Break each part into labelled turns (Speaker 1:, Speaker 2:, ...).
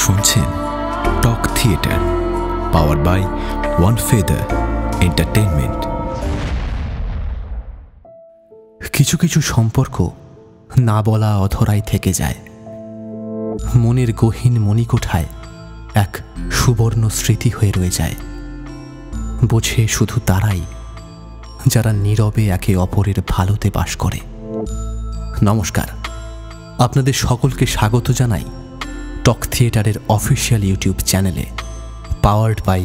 Speaker 1: শুনছেন talk theatre, powered by one feather entertainment. কিছু কিছু সম্পর্ক না বলা অধরাই থেকে যায়। মনের গহীন মণিকোঠায় এক সুবর্ণ স্মৃতি হয়ে রয়ে যায়। বোঝে শুধু তারাই যারা নীরবে একে অপরের ভালোতে বাস করে। নমস্কার, আপনাদের সকলকে স্বাগত জানাই টক থিয়েটারের অফিসিয়াল ইউটিউব চ্যানেলে, powered by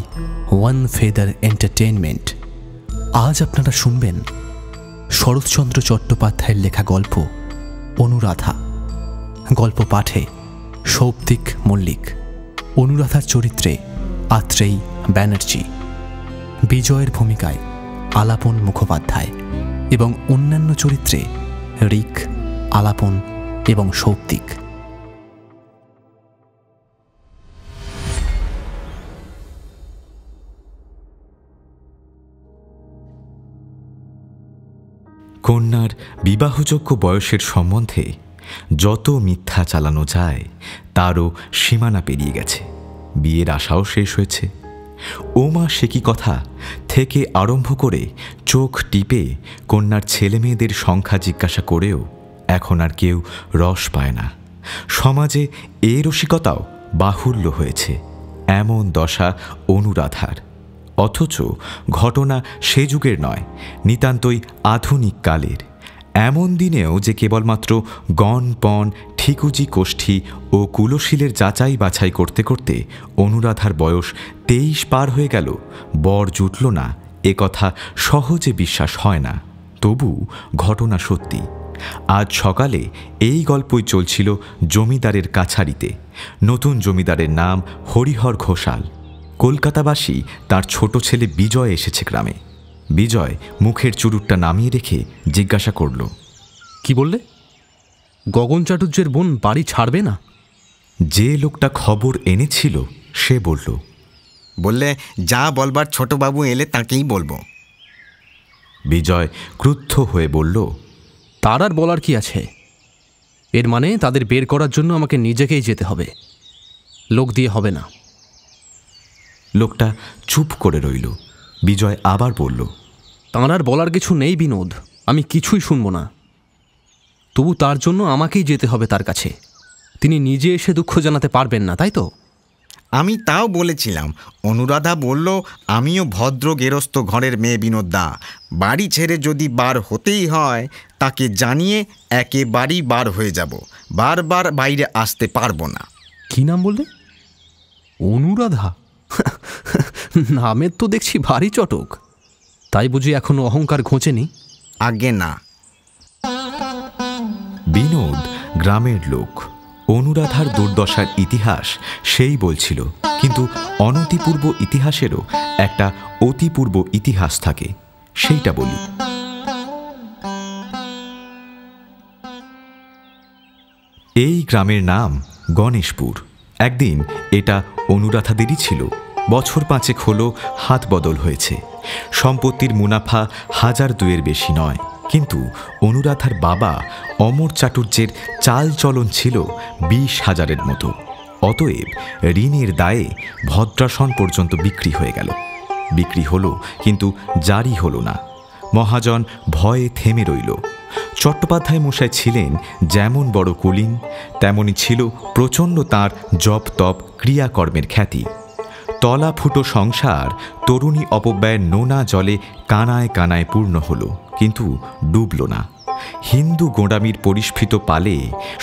Speaker 1: one feather entertainment. আজ আপনারা শুনবেন শরৎচন্দ্র চট্টোপাধ্যায়ের লেখা গল্প অনুরাধা। গল্প পাঠে সৌপ্তিক মল্লিক, অনুরাধার চরিত্রে আত্রেয়ী ব্যানার্জি, বিজয়ের ভূমিকায় আলাপন মুখোপাধ্যায় এবং অন্যান্য চরিত্রে রিক, আলাপন এবং সৌপ্তিক। কন্যার বিবাহযোগ্য বয়সের সম্বন্ধে যত মিথ্যা চালানো যায় তারও সীমানা পেরিয়ে গেছে। বিয়ের আশাও শেষ হয়েছে। ওমা সে কি কথা থেকে আরম্ভ করে চোখ টিপে কন্যার ছেলে মেয়েদের সংখ্যা জিজ্ঞাসা করেও এখন আর কেউ রস পায় না। সমাজে এ রসিকতাও বাহুল্য হয়েছে। এমন দশা অনুরাধার। অথচ ঘটনা সে যুগের নয়, নিতান্তই আধুনিক কালের। এমন দিনেও যে কেবলমাত্র গণ পণ, ঠিকুজি কোষ্ঠী ও কুলশীলের যাচাই বাছাই করতে করতে অনুরাধার বয়স 23 পার হয়ে গেল, বর জুটল না, এ কথা সহজে বিশ্বাস হয় না। তবু ঘটনা সত্যি। আজ সকালে এই গল্পই চলছিল জমিদারের কাছারিতে। নতুন জমিদারের নাম হরিহর ঘোষাল। কলকাতাবাসী তার ছোট ছেলে বিজয় এসেছে গ্রামে। বিজয় মুখের চুরুটটা নামিয়ে রেখে জিজ্ঞাসা করল,
Speaker 2: কি বললে? গগন চাটুর্যের বোন বাড়ি ছাড়বে না?
Speaker 1: যে লোকটা খবর এনেছিল সে
Speaker 3: বললে যা বলবার ছোটবাবু এলে তাকেই বলবো।
Speaker 1: বিজয় ক্রুদ্ধ হয়ে বলল,
Speaker 2: তার আর বলার কি আছে? এর মানে তাদের বের করার জন্য আমাকে নিজেকেই যেতে হবে, লোক দিয়ে হবে না।
Speaker 1: লোকটা চুপ করে রইল। বিজয় আবার বলল,
Speaker 2: তাঁর আর বলার কিছু নেই বিনোদ, আমি কিছুই শুনব না। তবু তার জন্য আমাকেই যেতে হবে তার কাছে। তিনি নিজে এসে দুঃখ জানাতে পারবেন না, তাই তো?
Speaker 3: আমি তাও বলেছিলাম। অনুরাধা বলল, আমিও ভদ্র গেরস্থ ঘরের মেয়ে বিনোদদা, বাড়ি ছেড়ে যদি বার হতেই হয় তাকে জানিয়ে একেবারেই বার হয়ে যাব, বারবার বাইরে আসতে পারবো না।
Speaker 2: কি নাম বললে? অনুরাধা? নামের তো দেখছি ভারী চটক। তাই বুঝি এখনো অহংকার ঘোচেনি?
Speaker 3: আগে না।
Speaker 1: বিনোদ গ্রামের লোক। অনুরাধার দুর্দশার ইতিহাস সেই বলছিল, কিন্তু অনতিপূর্ব ইতিহাসেরও একটা অতিপূর্ব ইতিহাস থাকে, সেইটা বলি। এই গ্রামের নাম গণেশপুর। একদিন এটা অনুরাধাদেরই ছিল। বছর 5 হলো হাত বদল হয়েছে। সম্পত্তির মুনাফা 1000-2 বেশি নয়, কিন্তু অনুরাধার বাবা অমর চাটুর্যের চাল চলন ছিল 20,000-এর মতো। অতএব ঋণের দায়ে ভদ্রাসন পর্যন্ত বিক্রি হয়ে গেল। বিক্রি হলো, কিন্তু জারি হলো না। মহাজন ভয়ে থেমে রইল। চট্টোপাধ্যায় মশাই ছিলেন যেমন বড় কুলীন, তেমনি ছিল প্রচণ্ড তাঁর জপ তপ ক্রিয়াকর্মের খ্যাতি। তলা ফুটো সংসার তরুণী অপব্যয়ের নোনা জলে কানায় কানায় পূর্ণ হল, কিন্তু ডুবল না। হিন্দু গোঁড়ামির পরিস্ফীত পালে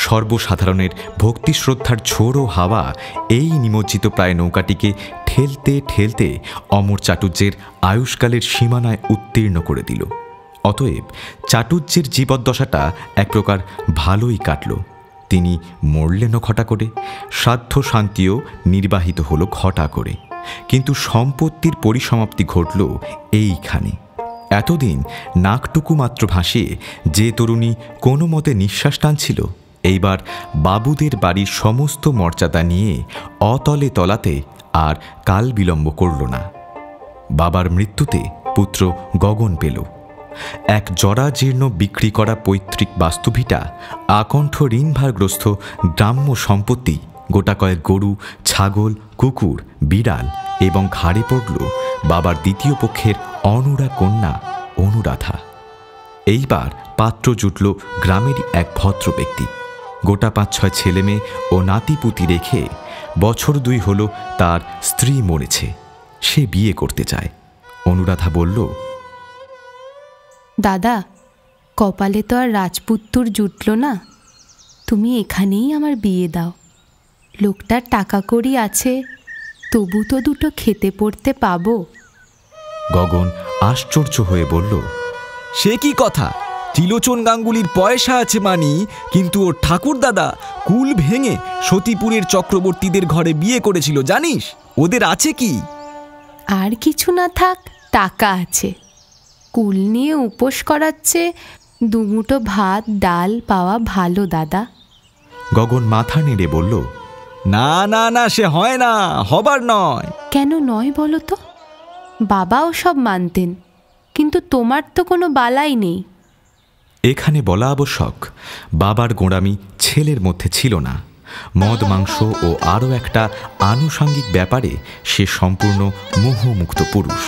Speaker 1: সর্বসাধারণের ভক্তিশ্রদ্ধার ঝোড়ো হাওয়া এই নিমজ্জিত প্রায় নৌকাটিকে ঠেলতে ঠেলতে অমর চাটুর্যের আয়ুষ্কালের সীমানায় উত্তীর্ণ করে দিল। অতএব চাটুর্যের জীবদ্দশাটা এক প্রকার ভালোই কাটল। তিনি মরলেনও ঘটা করে, শ্রাদ্ধ শান্তিও নির্বাহিত হলো ঘটা করে, কিন্তু সম্পত্তির পরিসমাপ্তি ঘটল এইখানে। এতদিন নাকটুকু মাত্র ভাসিয়ে যে তরুণী কোনো মতে নিঃশ্বাস টানছিল, এইবার বাবুদের বাড়ির সমস্ত মর্যাদা নিয়ে অতলে তলাতে আর কাল বিলম্ব করল না। বাবার মৃত্যুতে পুত্র গগন পেল। এক জরাজীর্ণ বিক্রি করা পৈতৃক বাস্তুভিটা আকণ্ঠ ঋণভারগ্রস্ত গ্রাম্য সম্পত্তি গোটা কয়েক গরু, ছাগল, কুকুর, বিড়াল এবং ঘাড়ে পড়ল বাবার দ্বিতীয় পক্ষের অনুরা কন্যা অনুরাধা। এইবার পাত্র জুটল গ্রামেরই এক ভদ্র ব্যক্তি। গোটা ৫-৬ ছেলেমেয়ে ও নাতিপুতি রেখে বছর ২ হল তার স্ত্রী মরেছে। সে বিয়ে করতে চায়। অনুরাধা বলল,
Speaker 4: দাদা, কপালে তো আর রাজপুত্তর জুটল না, তুমি এখানেই আমার বিয়ে দাও। লোকটার টাকা কড়ি আছে, তবু তো দুটো খেতে পড়তে পাবো।
Speaker 1: গগন আশ্চর্য হয়ে বলল,
Speaker 5: সে কি কথা? ত্রিলোচন গাঙ্গুলির পয়সা আছে মানি, কিন্তু ওর ঠাকুর দাদা কুল ভেঙে সতীপুরের চক্রবর্তীদের ঘরে বিয়ে করেছিল, জানিস? ওদের আছে কি?
Speaker 4: আর কিছু না থাক, টাকা আছে। কুল নিয়ে উপোস করাচ্ছে, দুমুঠো ভাত ডাল পাওয়া ভালো দাদা।
Speaker 1: গগন মাথা নেড়ে বলল,
Speaker 5: না না না, সে হয় না, হবার নয়।
Speaker 4: কেন নয় বলো তো? বাবাও সব মানতেন, কিন্তু তোমার তো কোনো বালাই নেই।
Speaker 1: এখানে বলা আবশ্যক, বাবার গোঁড়ামি ছেলের মধ্যে ছিল না। মদ মাংস ও আরও একটা আনুষাঙ্গিক ব্যাপারে সে সম্পূর্ণ মোহমুক্ত পুরুষ।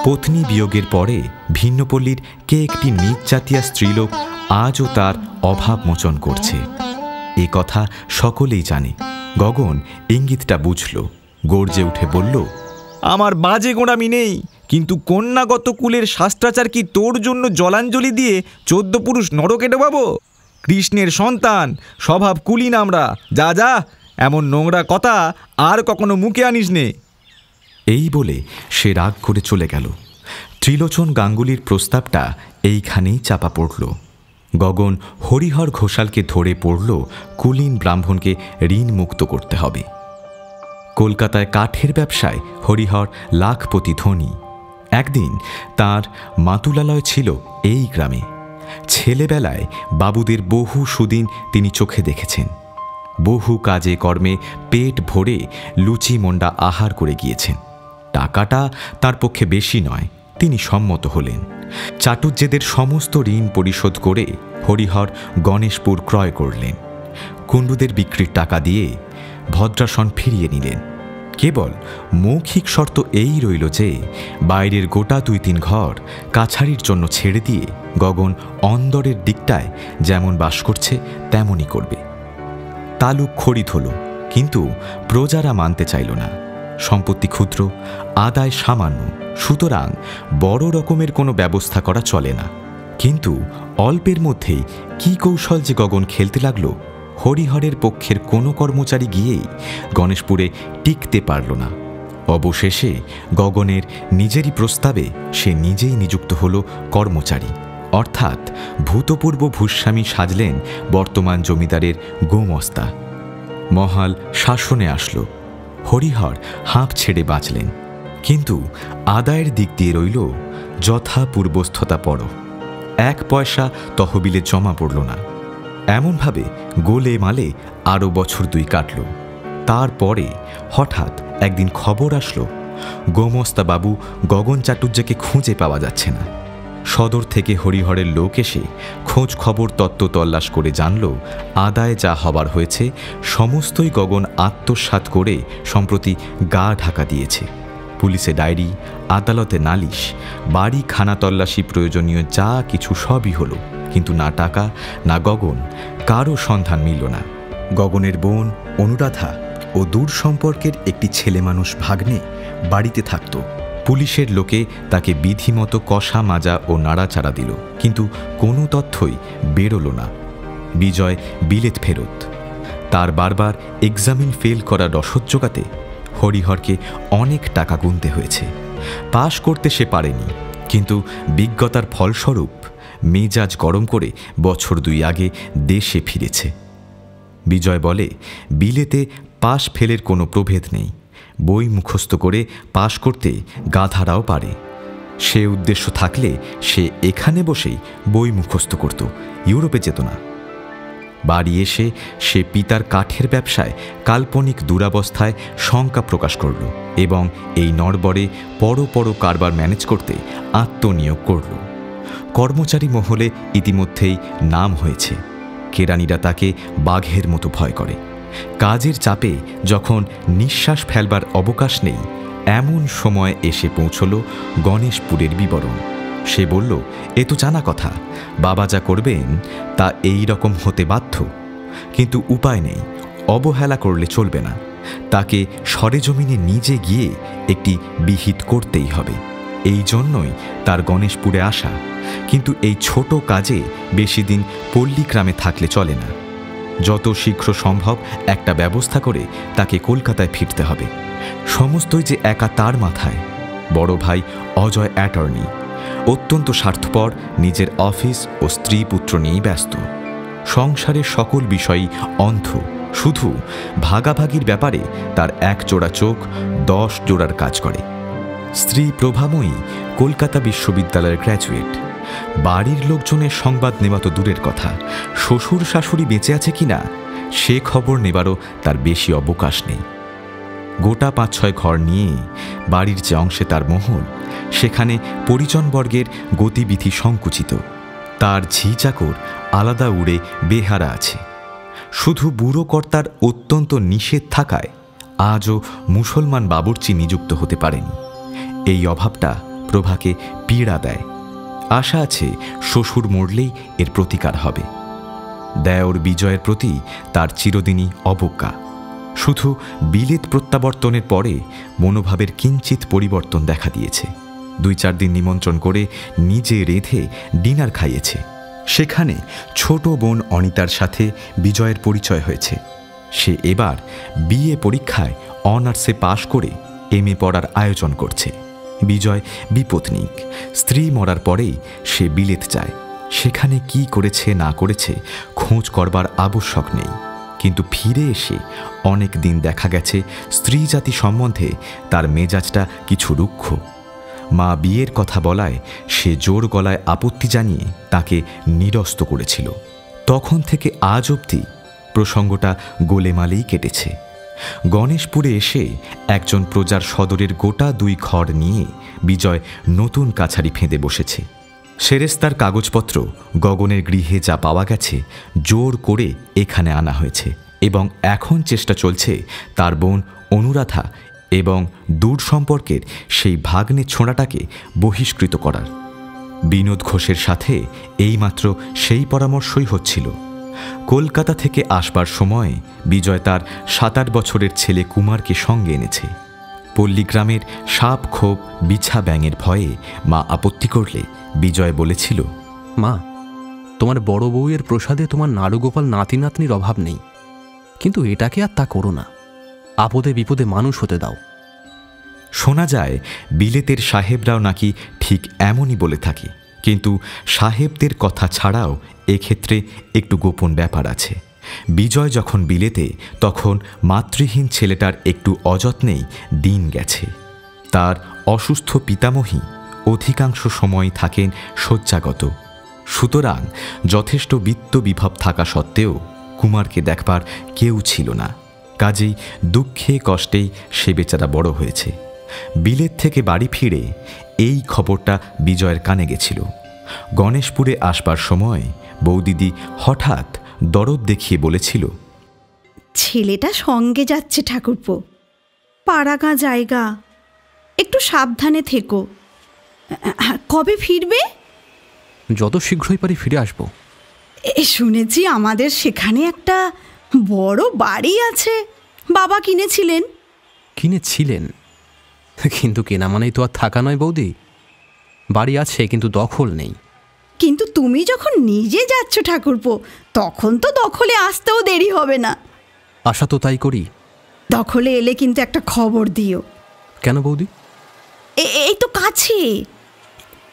Speaker 1: পত্নী বিয়োগের পরে ভিন্নপল্লীর কে একটি নীচ জাতীয় স্ত্রীলোক আজও তার অভাব মোচন করছে, এ কথা সকলেই জানে। গগন ইঙ্গিতটা বুঝল, গর্জে উঠে বলল,
Speaker 5: আমার বাজে গোঁড়ামি নেই, কিন্তু কন্যাগত কুলের শাস্ত্রাচার কি তোর জন্য জলাঞ্জলি দিয়ে 14 পুরুষ নরকে ডোবাবো? কৃষ্ণের সন্তান, স্বভাব কুলীন আমরা। যা যা, এমন নোংরা কথা আর কখনো মুখে আনিস নে।
Speaker 1: এই বলে সে রাগ করে চলে গেল। ত্রিলোচন গাঙ্গুলির প্রস্তাবটা এইখানেই চাপা পড়ল। গগন হরিহর ঘোষালকে ধরে পড়ল কুলীন ব্রাহ্মণকে ঋণ মুক্ত করতে হবে। কলকাতায় কাঠের ব্যবসায় হরিহর লাখপতি ধনী। একদিন তার মাতুলালয় ছিল এই গ্রামে। ছেলেবেলায় বাবুদের বহু সুদিন তিনি চোখে দেখেছেন। বহু কাজে কর্মে পেট ভরে লুচি মন্ডা আহার করে গিয়েছেন। টাকাটা তার পক্ষে বেশি নয়, তিনি সম্মত হলেন। চাটুজ্যেদের সমস্ত ঋণ পরিশোধ করে হরিহর গণেশপুর ক্রয় করলেন। কুণ্ডুদের বিক্রির টাকা দিয়ে ভদ্রাসন ফিরিয়ে নিলেন। কেবল মৌখিক শর্ত এই রইল যে বাইরের গোটা 2-3 ঘর কাছারির জন্য ছেড়ে দিয়ে গগন অন্দরের দিকটায় যেমন বাস করছে তেমনই করবে। তালুক খরিদ হল, কিন্তু প্রজারা মানতে চাইল না। সম্পত্তি ক্ষুদ্র, আদায় সামান্য, সুতরাং বড় রকমের কোনো ব্যবস্থা করা চলে না। কিন্তু অল্পের মধ্যেই কি কৌশল যে গগন খেলতে লাগল, হরিহরের পক্ষের কোনো কর্মচারী গিয়েই গণেশপুরে টিকতে পারল না। অবশেষে গগনের নিজেরই প্রস্তাবে সে নিজেই নিযুক্ত হল কর্মচারী, অর্থাৎ ভূতপূর্ব ভূস্বামী সাজলেন বর্তমান জমিদারের গোমস্তা। মহাল শাসনে আসলো। হরিহর হাঁপ ছেড়ে বাঁচলেন, কিন্তু আদায়ের দিক দিয়ে রইল যথা পূর্বস্থতা পড়। 1 পয়সা তহবিলে জমা পড়ল না। এমনভাবে গোলে মালে আরও বছর 2 কাটল। তারপরে হঠাৎ একদিন খবর আসলো, গোমস্তা বাবু গগন চাটুজ্যকে খুঁজে পাওয়া যাচ্ছে না। সদর থেকে হরিহরের লোক এসে খোঁজ খবর তত্ত্ব তল্লাশ করে জানল, আদায় যা হবার হয়েছে সমস্তই গগন আত্মসাৎ করে সম্প্রতি গা ঢাকা দিয়েছে। পুলিশে ডায়েরি, আদালতে নালিশ, বাড়ি খানা তল্লাশি প্রয়োজনীয় যা কিছু সবই হলো, কিন্তু না টাকা না গগন, কারও সন্ধান মিলল না। গগনের বোন অনুরাধা ও দূর সম্পর্কের একটি ছেলে মানুষ ভাগ্নে বাড়িতে থাকত। পুলিশের লোকে তাকে বিধিমতো কষা মাজা ও নাড়াচাড়া দিল, কিন্তু কোনো তথ্যই বেরোল না। বিজয় বিলেত ফেরত। তার বারবার এক্সামিন ফেল করা রসদ জোগাতে হরিহরকে অনেক টাকা গুনতে হয়েছে। পাশ করতে সে পারেনি, কিন্তু বিজ্ঞতার ফলস্বরূপ মেজাজ গরম করে বছর 2 আগে দেশে ফিরেছে। বিজয় বলে, বিলেতে পাশ ফেলের কোনো প্রভেদ নেই। বই মুখস্থ করে পাশ করতে গাধারাও পারে। সে উদ্দেশ্য থাকলে সে এখানে বসেই বই মুখস্থ করত, ইউরোপে যেত না। বাড়ি এসে সে পিতার কাঠের ব্যবসায় কাল্পনিক দুরাবস্থায় শঙ্কা প্রকাশ করল এবং এই নড়বড়ে পর কারবার ম্যানেজ করতে আত্মনিয়োগ করল। কর্মচারী মহলে ইতিমধ্যেই নাম হয়েছে। কেরানিরা তাকে বাঘের মতো ভয় করে। কাজের চাপে যখন নিঃশ্বাস ফেলবার অবকাশ নেই, এমন সময় এসে পৌঁছল গণেশপুরের বিবরণ। সে বলল, এ তো জানা কথা, বাবা যা করবেন তা এই রকম হতে বাধ্য, কিন্তু উপায় নেই, অবহেলা করলে চলবে না, তাকে সরেজমিনে নিজে গিয়ে একটি বিহিত করতেই হবে। এই জন্যই তার গণেশপুরে আসা। কিন্তু এই ছোট কাজে বেশি দিন পল্লীগ্রামে থাকলে চলে না। যত শীঘ্র সম্ভব একটা ব্যবস্থা করে তাকে কলকাতায় ফিরতে হবে। সমস্তই যে একা তার মাথায়। বড় ভাই অজয় অ্যাটর্নি, অত্যন্ত স্বার্থপর, নিজের অফিস ও স্ত্রী পুত্র নিয়েই ব্যস্ত। সংসারের সকল বিষয়ই অন্ধ, শুধু ভাগাভাগির ব্যাপারে তার এক জোড়া চোখ 10 জোড়ার কাজ করে। স্ত্রী প্রভাময়ী কলকাতা বিশ্ববিদ্যালয়ের গ্র্যাজুয়েট। বাড়ির লোকজনের সংবাদ নেওয়া তো দূরের কথা, শ্বশুর শাশুড়ি বেঁচে আছে কিনা সে খবর নেবারও তার বেশি অবকাশ নেই। গোটা 5-6 ঘর নিয়ে বাড়ির যে অংশে তার মহল, সেখানে পরিজনবর্গের গতিবিধি সংকুচিত। তার ঝি চাকর আলাদা উড়ে বেহারা আছে। শুধু বুড়ো কর্তার অত্যন্ত নিষেধ থাকায় আজও মুসলমান বাবুর্চি নিযুক্ত হতে পারেনি। এই অভাবটা প্রভাকে পীড়া দেয়। আশা আছে শ্বশুর মরলেই এর প্রতিকার হবে। দেওর বিজয়ের প্রতি তার চিরদিনই অবজ্ঞা। শুধু বিলেত প্রত্যাবর্তনের পরে মনোভাবের কিঞ্চিত পরিবর্তন দেখা দিয়েছে। 2-4 দিন নিমন্ত্রণ করে নিজে রেঁধে ডিনার খাইয়েছে। সেখানে ছোট বোন অনিতার সাথে বিজয়ের পরিচয় হয়েছে। সে এবার বিএ পরীক্ষায় অনার্সে পাশ করে এমএ পড়ার আয়োজন করছে। বিজয় বিপত্নিক। স্ত্রী মরার পরেই সে বিলেত যায়। সেখানে কি করেছে না করেছে খোঁজ করবার আবশ্যক নেই। কিন্তু ফিরে এসে অনেক দিন দেখা গেছে স্ত্রী জাতি সম্বন্ধে তার মেজাজটা কিছু রুক্ষ। মা বিয়ের কথা বলায় সে জোর গলায় আপত্তি জানিয়ে তাকে নিরস্ত করেছিল। তখন থেকে আজ অবধি প্রসঙ্গটা গোলেমালেই কেটেছে। গণেশপুরে এসে একজন প্রজার সদরের গোটা 2 ঘর নিয়ে বিজয় নতুন কাছারি ফেঁদে বসেছে। সেরেস্তার কাগজপত্র গগনের গৃহে যা পাওয়া গেছে জোর করে এখানে আনা হয়েছে এবং এখন চেষ্টা চলছে তার বোন অনুরাধা এবং দূর সম্পর্কের সেই ভাগ্নে ছোঁড়াটাকে বহিষ্কৃত করার। বিনোদ ঘোষের সাথে এইমাত্র সেই পরামর্শই হচ্ছিল। কলকাতা থেকে আসবার সময় বিজয় তার 7-8 বছরের ছেলে কুমারকে সঙ্গে এনেছে। পল্লীগ্রামের সাপ খোপ বিছা ব্যাঙের ভয়ে মা আপত্তি করলে বিজয় বলেছিল,
Speaker 2: মা, তোমার বড় বউয়ের প্রসাদে তোমার নাড়ুগোপাল নাতি নাতনির অভাব নেই, কিন্তু এটাকে আর তা করো না। আপদে বিপদে মানুষ হতে দাও।
Speaker 1: শোনা যায় বিলেতের সাহেবরাও নাকি ঠিক এমনই বলে থাকে, কিন্তু সাহেবদের কথা ছাড়াও এক্ষেত্রে একটু গোপন ব্যাপার আছে। বিজয় যখন বিলেতে, তখন মাতৃহীন ছেলেটার একটু অযত্নেই দিন গেছে। তার অসুস্থ পিতামহী অধিকাংশ সময় থাকেন শয্যাগত। সুতরাং যথেষ্ট বিত্ত বিভব থাকা সত্ত্বেও কুমারকে দেখবার কেউ ছিল না। কাজেই দুঃখে কষ্টেই সে বেচারা বড় হয়েছে। বিলেত থেকে বাড়ি ফিরে এই খবরটা বিজয়ের কানে গেছিল। গণেশপুরে আসবার সময় বৌদিদি হঠাৎ দরদ দেখিয়ে বলেছিল,
Speaker 6: ছেলেটা সঙ্গে যাচ্ছে ঠাকুরপো, পাড়াগা জায়গা, একটু সাবধানে থেকো। কবে ফিরবে?
Speaker 2: যত শীঘ্রই পারি ফিরে আসবো।
Speaker 6: শুনেছি আমাদের সেখানে একটা বড় বাড়ি আছে, বাবা কিনেছিলেন।
Speaker 2: কিনেছিলেন? কিন্তু কেনা মানেই তো আর থাকা নয় বৌদি। বাড়ি আছে কিন্তু দখল নেই।
Speaker 6: কিন্তু তুমি যখন নিজে যাচ্ছ ঠাকুরপো, তখন তো দখলে আসতেও দেরি হবে না।
Speaker 2: আশা তো তাই করি।
Speaker 6: দখলে এলে কিন্তু একটা খবর দিও।
Speaker 2: কেন বৌদি?
Speaker 6: এই তো কাছে,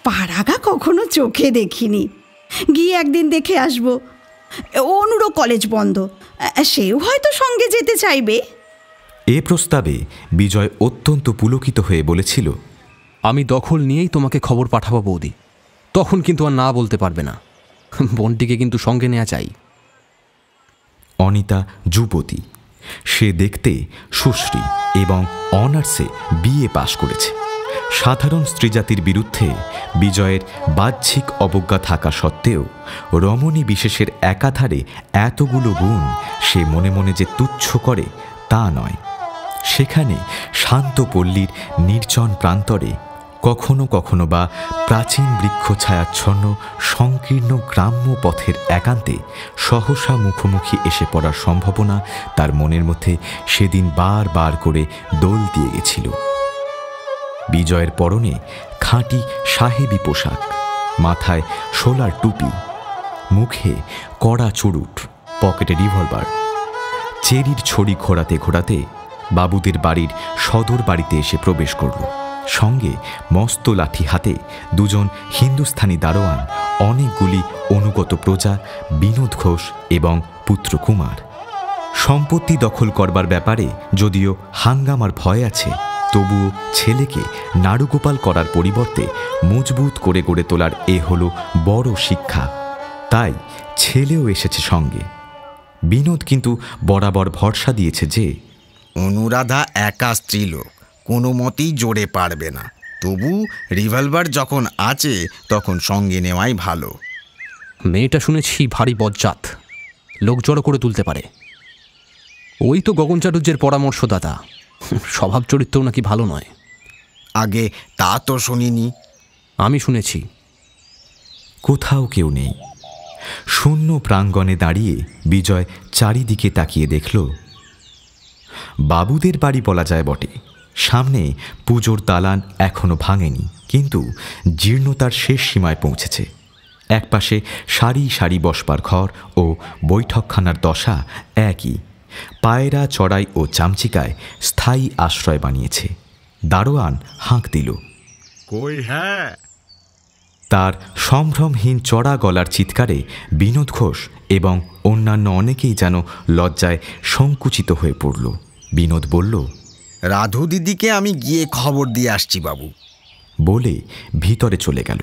Speaker 6: পাড়াগা কখনো চোখে দেখিনি, গিয়ে একদিন দেখে আসবো। অনুরও কলেজ বন্ধ, সেও হয়তো সঙ্গে যেতে চাইবে।
Speaker 1: এ প্রস্তাবে বিজয় অত্যন্ত পুলকিত হয়ে বলেছিল,
Speaker 2: আমি দখল নিয়েই তোমাকে খবর পাঠাবো বৌদি। তখন কিন্তু আর না বলতে পারবে না। বোনটিকে কিন্তু সঙ্গে নেওয়া চাই।
Speaker 1: অনিতা যুবতী। সে দেখতে সুশ্রী এবং অনার্সে বিএ পাশ করেছে। সাধারণ স্ত্রীজাতির বিরুদ্ধে বিজয়ের বাহ্যিক অবজ্ঞা থাকা সত্ত্বেও রমণী বিশেষের একাধারে এতগুলো গুণ সে মনে মনে যে তুচ্ছ করে তা নয়। সেখানে শান্ত পল্লীর নির্জন প্রান্তরে কখনো কখনো বা প্রাচীন বৃক্ষ ছায়াচ্ছন্ন সংকীর্ণ গ্রাম্য পথের একান্তে সহসা মুখোমুখি এসে পড়ার সম্ভাবনা তার মনের মধ্যে সেদিন বারবার করে দোল দিয়ে গেছিল। বিজয়ের পরনে খাঁটি সাহেবী পোশাক, মাথায় শোলার টুপি, মুখে কড়া চুরুট, পকেটে রিভলভার। চেরির ছড়ি ঘোরাতে ঘোরাতে বাবুদের বাড়ির সদর বাড়িতে এসে প্রবেশ করল। সঙ্গে মস্ত লাঠি হাতে দুজন হিন্দুস্থানি দারোয়ান, অনেকগুলি অনুগত প্রজা, বিনোদ ঘোষ এবং পুত্র কুমার। সম্পত্তি দখল করবার ব্যাপারে যদিও হাঙ্গামার ভয় আছে, তবুও ছেলেকে নাড়ুগোপাল করার পরিবর্তে মজবুত করে গড়ে তোলার এ হল বড় শিক্ষা। তাই ছেলেও এসেছে সঙ্গে। বিনোদ কিন্তু বরাবর ভরসা দিয়েছে যে
Speaker 3: অনুরাধা একা স্ত্রীলোক, কোনো মতেই জোরে পারবে না। তবু রিভলভার যখন আছে তখন সঙ্গে নেওয়াই ভালো।
Speaker 2: মেয়েটা শুনেছি ভারী বজ্জাত, লোক জড়ো করে তুলতে পারে। ওই তো গগন চাটুর্যের পরামর্শদাতা, স্বভাব চরিত্র নাকি ভালো নয়।
Speaker 3: আগে তা তো শুনিনি।
Speaker 2: আমি শুনেছি।
Speaker 1: কোথাও কেউ নেই। শূন্য প্রাঙ্গণে দাঁড়িয়ে বিজয় চারিদিকে তাকিয়ে দেখল। বাবুদের বাড়ি বলা যায় বটে। সামনে পুজোর দালান এখনো ভাঙেনি, কিন্তু জীর্ণতার শেষ সীমায় পৌঁছেছে। একপাশে সারি সারি বসবার ঘর ও বৈঠকখানার দশা একই। পায়রা, চড়াই ও চামচিকায় স্থায়ী আশ্রয় বানিয়েছে। দারোয়ান হাঁক দিল,
Speaker 3: কই হ্যাঁ।
Speaker 1: তার সম্ভ্রমহীন চড়া গলার চিৎকারে বিনোদ ঘোষ এবং অন্যান্য অনেকেই যেন লজ্জায় সংকুচিত হয়ে পড়ল। বিনোদ বলল,
Speaker 3: রাধু দিদিকে আমি গিয়ে খবর দিয়ে আসছি বাবু।
Speaker 1: বলে ভিতরে চলে গেল।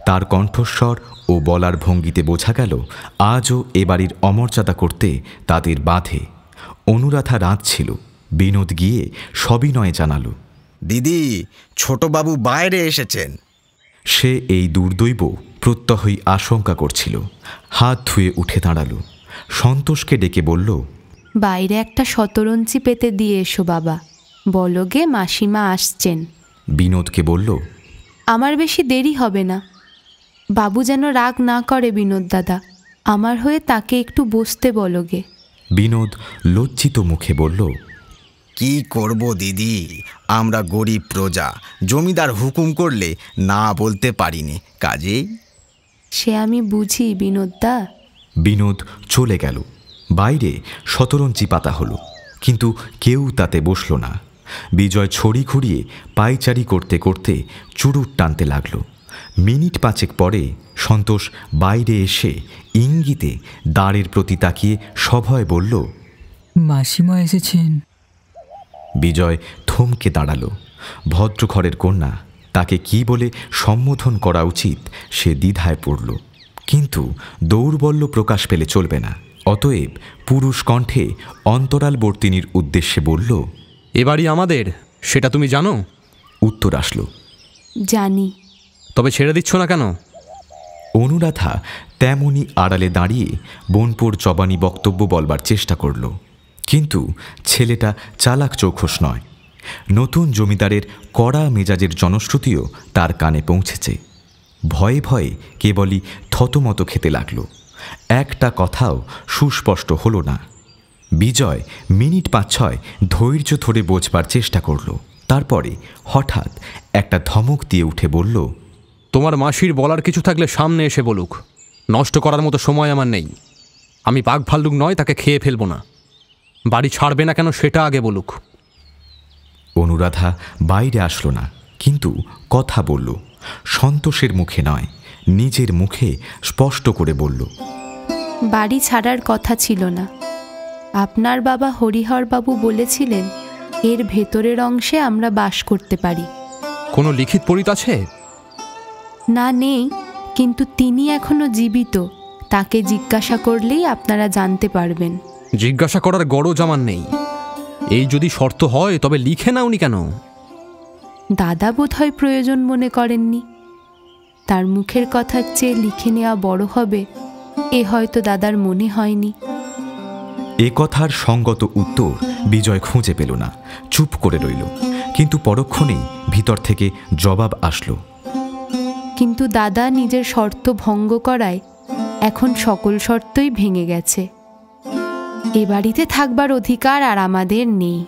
Speaker 1: তার কণ্ঠস্বর ও বলার ভঙ্গিতে বোঝা গেল আজও এ বাড়ির অমর্যাদা করতে তাদের বাঁধে। অনুরাধা রাঁধছিল। বিনোদ গিয়ে সবিনয়ে জানাল,
Speaker 3: দিদি, ছোটবাবু বাইরে এসেছেন।
Speaker 1: সে এই দুর্দৈব প্রত্যহই আশঙ্কা করছিল। হাত ধুয়ে উঠে দাঁড়াল। সন্তোষকে ডেকে বলল,
Speaker 4: বাইরে একটা শতরঞ্চি পেতে দিয়ে এসো বাবা, বলো গে মাসিমা আসছেন।
Speaker 1: বিনোদকে বলল,
Speaker 4: আমার বেশি দেরি হবে না। বাবু যেন রাগ না করে বিনোদ দাদা, আমার হয়ে তাকে একটু বসতে বলো গে।
Speaker 1: বিনোদ লজ্জিত মুখে বলল,
Speaker 3: কি করব দিদি, আমরা গরিব প্রজা, জমিদার হুকুম করলে না বলতে পারিনি, কাজেই।
Speaker 4: সে আমি বুঝি বিনোদদা।
Speaker 1: বিনোদ চলে গেল। বাইরে শতরঞ্চি পাতা হলো, কিন্তু কেউ তাতে বসল না। বিজয় ছড়ি ঘুরিয়ে পায়চারি করতে করতে চুরুট টানতে লাগল। মিনিট পাঁচেক পরে সন্তোষ বাইরে এসে ইঙ্গিতে দ্বারের প্রতি তাকিয়ে সভয় বলল,
Speaker 7: মাসিমা এসেছেন।
Speaker 1: বিজয় থমকে দাঁড়াল। ভদ্রঘরের কন্যা, তাকে কি বলে সম্বোধন করা উচিত সে দ্বিধায় পড়ল। কিন্তু দৌর্বল্য প্রকাশ পেলে চলবে না। অতএব পুরুষ কণ্ঠে অন্তরালবর্তিনীর উদ্দেশ্যে বলল,
Speaker 2: এবারই আমাদের, সেটা তুমি জানো?
Speaker 1: উত্তর আসলো,
Speaker 4: জানি।
Speaker 2: তবে ছেড়ে দিচ্ছ না কেন?
Speaker 1: অনুরাধা তেমনি আড়ালে দাঁড়িয়ে বোনপোর জবানি বক্তব্য বলবার চেষ্টা করল। কিন্তু ছেলেটা চালাক চৌখস নয়। নতুন জমিদারের কড়া মেজাজের জনশ্রুতিও তার কানে পৌঁছেছে। ভয়ে ভয়ে কেবলই থতমত খেতে লাগল। একটা কথাও সুস্পষ্ট হল না। বিজয় মিনিট 5-6 ধৈর্য ধরে বোঝবার চেষ্টা করল। তারপরে হঠাৎ একটা ধমক দিয়ে উঠে বলল,
Speaker 2: তোমার মাসির বলার কিছু থাকলে সামনে এসে বলুক। নষ্ট করার মতো সময় আমার নেই। আমি বাঘ ভাল্লুক নয়, তাকে খেয়ে ফেলবো না। বাড়ি ছাড়বে না কেন সেটা আগে বলুক।
Speaker 1: অনুরাধা বাইরে আসলো না, কিন্তু কথা বলল। সন্তোষের মুখে নয়, নিজের মুখে স্পষ্ট করে বলল,
Speaker 4: বাড়ি ছাড়ার কথা ছিল না। আপনার বাবা হরিহরবাবু বলেছিলেন এর ভেতরের অংশে আমরা বাস করতে পারি।
Speaker 2: কোনো লিখিত পরিত আছে?
Speaker 4: না, নেই, কিন্তু তিনি এখনো জীবিত। তাকে জিজ্ঞাসা করলেই আপনারা জানতে পারবেন।
Speaker 2: জিজ্ঞাসা করার গরজ আমার নেই। এই যদি শর্ত হয় তবে লিখে নাওনি কেন?
Speaker 4: দাদা বোধহয় প্রয়োজন মনে করেননি। তার মুখের কথার চেয়ে লিখে নেওয়া বড় হবে এ হয়তো দাদার মনে হয়নি।
Speaker 1: এ কথার সঙ্গত উত্তর বিজয় খুঁজে পেল না, চুপ করে রইল। কিন্তু পরক্ষণেই ভিতর থেকে জবাব আসলো।
Speaker 4: কিন্তু দাদা নিজের শর্ত ভঙ্গ করায় এখন সকল শর্তই ভেঙে গেছে। এ বাড়িতে থাকবার অধিকার আর আমাদের নেই।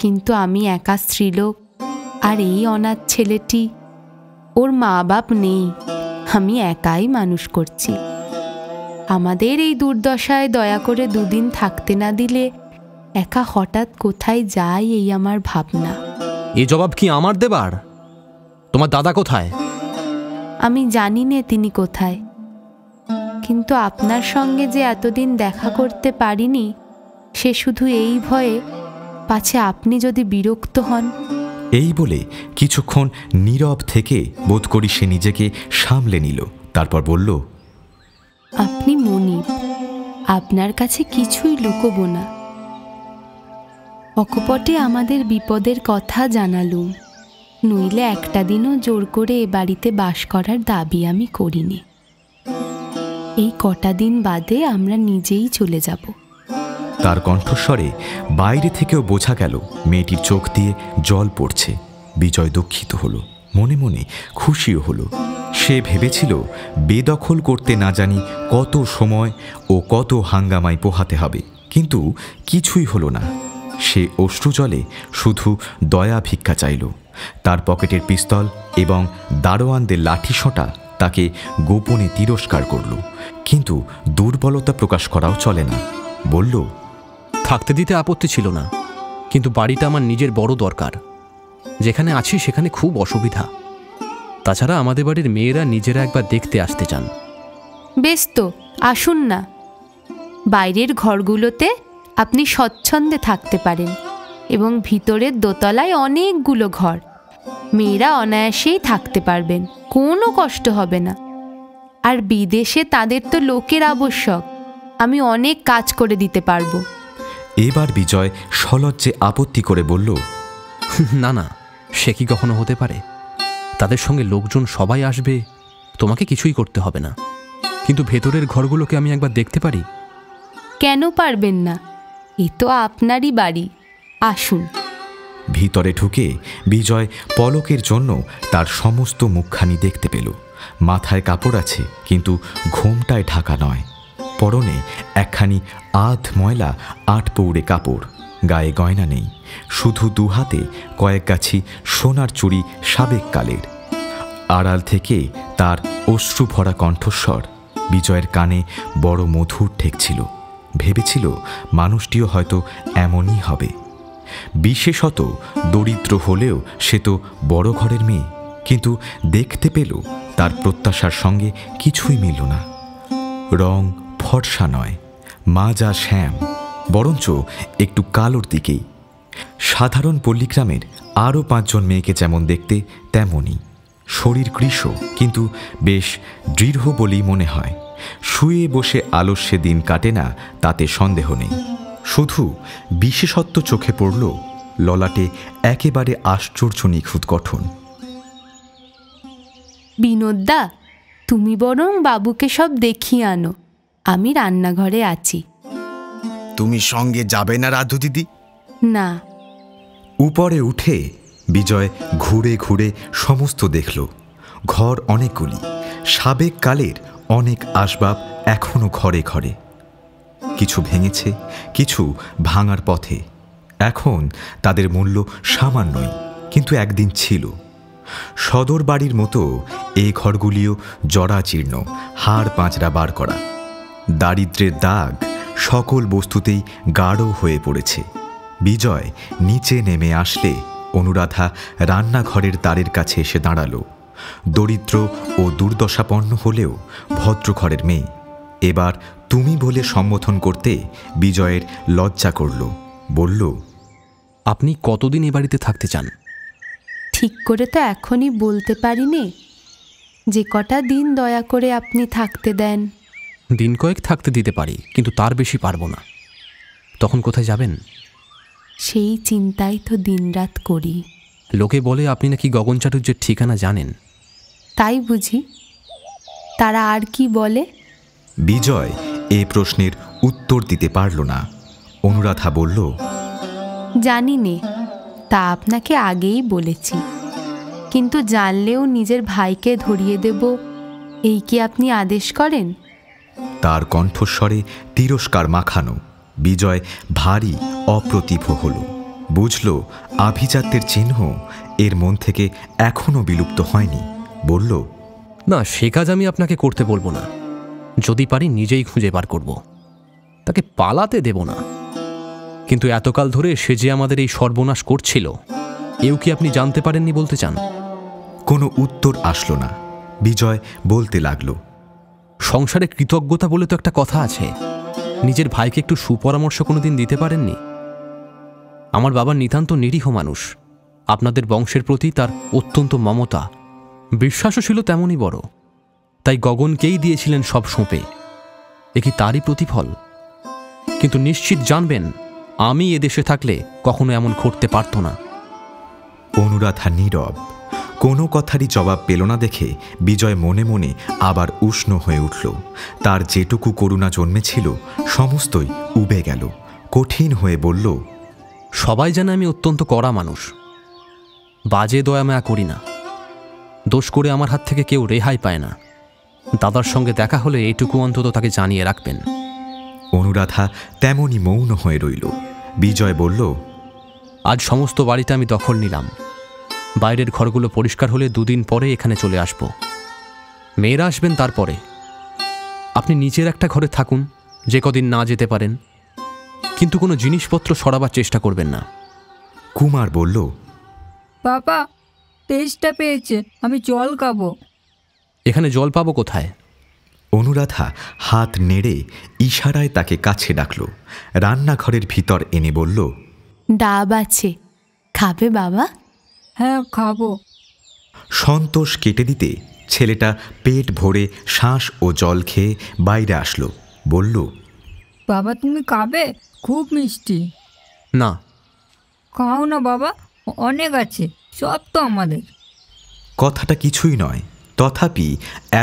Speaker 4: কিন্তু আমি একা স্ত্রীলোক, আর এই অনাথ ছেলেটি, ওর মা বাপ নেই, আমি একাই মানুষ করছি। আমাদের এই দুর্দশায় দয়া করে দুদিন থাকতে না দিলে একা হঠাৎ কোথায় যাই এই আমার ভাবনা।
Speaker 2: এই জবাব কি আমার দেবার? তোমার দাদা কোথায়?
Speaker 4: আমি জানি না তিনি কোথায়, কিন্তু আপনার সঙ্গে যে এতদিন দেখা করতে পারিনি সে শুধু এই ভয়ে পাছে আপনি যদি বিরক্ত হন।
Speaker 1: এই বলে কিছুক্ষণ নীরব থেকে বোধ করি সে নিজেকে সামলে নিল। তারপর বলল,
Speaker 4: আপনি মনিব, আপনার কাছে কিছুই লুকোবো না। অকপটে আমাদের বিপদের কথা জানালুম, নইলে একটা দিনও জোর করে এ বাড়িতে বাস করার দাবি আমি করিনি। এই কটা দিন বাদে আমরা নিজেই চলে যাব।
Speaker 1: তার কণ্ঠস্বরে বাইরে থেকেও বোঝা গেল মেয়েটির চোখ দিয়ে জল পড়ছে। বিজয় দুঃখিত হলো, মনে মনে খুশিও হলো। সে ভেবেছিল বেদখল করতে না জানি কত সময় ও কত হাঙ্গামায় পোহাতে হবে, কিন্তু কিছুই হলো না। সে অশ্রুজলে শুধু দয়া ভিক্ষা চাইল। তার পকেটের পিস্তল এবং দারোয়ানদের লাঠিসোঁটা তাকে গোপনে তিরস্কার করল, কিন্তু দুর্বলতা প্রকাশ করাও চলে না। বলল,
Speaker 2: থাকতে দিতে আপত্তি ছিল না, কিন্তু বাড়িটা আমার নিজের বড় দরকার। যেখানে আছি সেখানে খুব অসুবিধা। তাছাড়া আমাদের বাড়ির মেয়েরা নিজেরা একবার দেখতে আসতে চান।
Speaker 4: বেশ তো, আসুন না। বাইরের ঘরগুলোতে আপনি স্বচ্ছন্দে থাকতে পারেন, এবং ভিতরের দোতলায় অনেকগুলো ঘর। মেয়েরা অনায়াসেই থাকতে পারবেন, কোনো কষ্ট হবে না। আর বিদেশে তাদের তো লোকের আবশ্যক, আমি অনেক কাজ করে দিতে পারবো।
Speaker 1: এবার বিজয় সলজ্জে আপত্তি করে বলল,
Speaker 2: না না, সে কি কখনো হতে পারে? তাদের সঙ্গে লোকজন সবাই আসবে, তোমাকে কিছুই করতে হবে না। কিন্তু ভেতরের ঘরগুলোকে আমি একবার দেখতে পারি?
Speaker 4: কেন পারবেন না? এ তো আপনারই বাড়ি, আসুন।
Speaker 1: ভিতরে ঢুকে বিজয় পলকের জন্য তার সমস্ত মুখখানি দেখতে পেল। মাথায় কাপড় আছে, কিন্তু ঘোমটায় ঢাকা নয়। পরনে একখানি আধ ময়লা ৮ পৌড়ে কাপড়। গায়ে গয়না নেই, শুধু দুহাতে কয়েক গাছি সোনার চুড়ি সাবেক কালের। আড়াল থেকে তার অশ্রু ভরা কণ্ঠস্বর বিজয়ের কানে বড় মধুর ঠেকছিল। ভেবেছিল মানুষটিও হয়তো এমনই হবে। বিশেষত দরিদ্র হলেও সে তো বড় ঘরের মেয়ে, কিন্তু দেখতে পেল তার প্রত্যাশার সঙ্গে কিছুই মিলল না। রং ফর্সা নয়, মাজা শ্যাম, বরঞ্চ একটু কালোর দিকেই। সাধারণ পল্লীগ্রামের আরও ৫ জন মেয়েকে যেমন দেখতে তেমনই। শরীর কৃশ, কিন্তু বেশ দৃঢ় বলেই মনে হয়। শুয়ে বসে আলস্যে দিন কাটে না, তাতে সন্দেহ নেই। শুধু বিশেষত্ব চোখে পড়ল ললাটে একেবারে আশ্চর্য নিখুঁত গঠন।
Speaker 4: বিনোদদা, তুমি বরং বাবুকে সব দেখিয়ে আনো, আমি রান্নাঘরে আছি।
Speaker 3: তুমি সঙ্গে যাবে না রাধু দিদি?
Speaker 4: না।
Speaker 1: উপরে উঠে বিজয় ঘুরে ঘুরে সমস্ত দেখল। ঘর অনেকগুলি, সাবেক কালের অনেক আসবাব এখনো ঘরে ঘরে। কিছু ভেঙেছে, কিছু ভাঙার পথে। এখন তাদের মূল্য সামান্যই, কিন্তু একদিন ছিল। সদর বাড়ির মতো এই ঘরগুলিও জরাজীর্ণ, হাড় পাঁচড়া বার করা। দারিদ্র্যের দাগ সকল বস্তুতেই গাঢ় হয়ে পড়েছে। বিজয় নিচে নেমে আসলে অনুরাধা রান্নাঘরের দ্বারের কাছে এসে দাঁড়ালো। দরিদ্র ও দুর্দশাপন্ন হলেও ভদ্রঘরের মেয়ে। এবার তুমি বলে সম্বোধন করতে বিজয়ের লজ্জা করল। বলল,
Speaker 2: আপনি কতদিন এ বাড়িতে থাকতে চান?
Speaker 4: ঠিক করে তো এখনই বলতে পারি নে, যে কটা দিন দয়া করে আপনি থাকতে দেন।
Speaker 2: দিন কয়েক থাকতে দিতে পারি, কিন্তু তার বেশি পারবো না। তখন কোথায় যাবেন?
Speaker 4: সেই চিন্তাই তো দিনরাত করি।
Speaker 2: লোকে বলে আপনি নাকি গগন চাটুর্যের ঠিকানা জানেন।
Speaker 4: তাই বুঝি? তারা আর কি বলে?
Speaker 1: বিজয় এ প্রশ্নের উত্তর দিতে পারল না। অনুরাধা বলল,
Speaker 4: জানি নে, তা আপনাকে আগেই বলেছি, কিন্তু জানলেও নিজের ভাইকে ধরিয়ে দেব এই কি আপনি আদেশ করেন?
Speaker 1: তার কণ্ঠস্বরে তিরস্কার মাখানো। বিজয় ভারী অপ্রতিভ হল। বুঝল আভিজাত্যের চিহ্ন এর মন থেকে এখনো বিলুপ্ত হয়নি। বলল,
Speaker 2: না, সে কাজ আমি আপনাকে করতে বলবো না। যদি পারি নিজেই খুঁজে বার করব, তাকে পালাতে দেব না। কিন্তু এতকাল ধরে সে যে আমাদের এই সর্বনাশ করছিল, এও কি আপনি জানতে পারেননি বলতে চান?
Speaker 1: কোনো উত্তর আসলো না। বিজয় বলতে লাগল,
Speaker 2: সংসারে কৃতজ্ঞতা বলে তো একটা কথা আছে। নিজের ভাইকে একটু সুপরামর্শ কোনোদিন দিতে পারেননি? আমার বাবা নিতান্ত নিরীহ মানুষ। আপনাদের বংশের প্রতি তার অত্যন্ত মমতা, বিশ্বাসও ছিল তেমনই বড়। তাই গগনকেই দিয়েছিলেন সব সঁপে। এ কি তারই প্রতিফল? কিন্তু নিশ্চিত জানবেন, আমি এদেশে থাকলে কখনো এমন ঘটতে পারত না।
Speaker 1: অনুরাধা নীরব। কোনো কথারই জবাব পেল না দেখে বিজয় মনে মনে আবার উষ্ণ হয়ে উঠল। তার যেটুকু করুণা জন্মেছিল সমস্তই উবে গেল। কঠিন হয়ে বলল,
Speaker 2: সবাই জানে আমি অত্যন্ত কড়া মানুষ, বাজে দয়া মায়া করি না। দোষ করে আমার হাত থেকে কেউ রেহাই পায় না। দাদার সঙ্গে দেখা হলে এইটুকু অন্তত তাকে জানিয়ে রাখবেন।
Speaker 1: অনুরাধা তেমনই মৌন হয়ে রইল। বিজয় বলল,
Speaker 2: আজ সমস্ত বাড়িটা আমি দখল নিলাম। বাইরের ঘরগুলো পরিষ্কার হলে 2 দিন পরে এখানে চলে আসব। মেয়েরা আসবেন তারপরে। আপনি নিচের একটা ঘরে থাকুন, যে কদিন না যেতে পারেন, কিন্তু কোনো জিনিসপত্র সরাবার চেষ্টা করবেন না।
Speaker 1: কুমার বলল,
Speaker 7: বাবা, তেষ্টা পেয়েছে, আমি জল খাবো।
Speaker 2: এখানে জল পাবো কোথায়?
Speaker 1: অনুরাধা হাত নেড়ে ইশারায় তাকে কাছে ডাকল। রান্নাঘরের ভিতর এনে বলল,
Speaker 4: ডাব আছে, খাবে বাবা?
Speaker 7: হ্যাঁ, খাবো।
Speaker 1: সন্তোষ কেটে দিতে ছেলেটা পেট ভরে শ্বাস ও জল খেয়ে বাইরে আসলো। বলল,
Speaker 7: বাবা, তুমি খাবে? খুব মিষ্টি।
Speaker 2: না।
Speaker 7: খাও না বাবা, অনেক আছে, সব তো আমাদের।
Speaker 1: কথাটা কিছুই নয়, তথাপি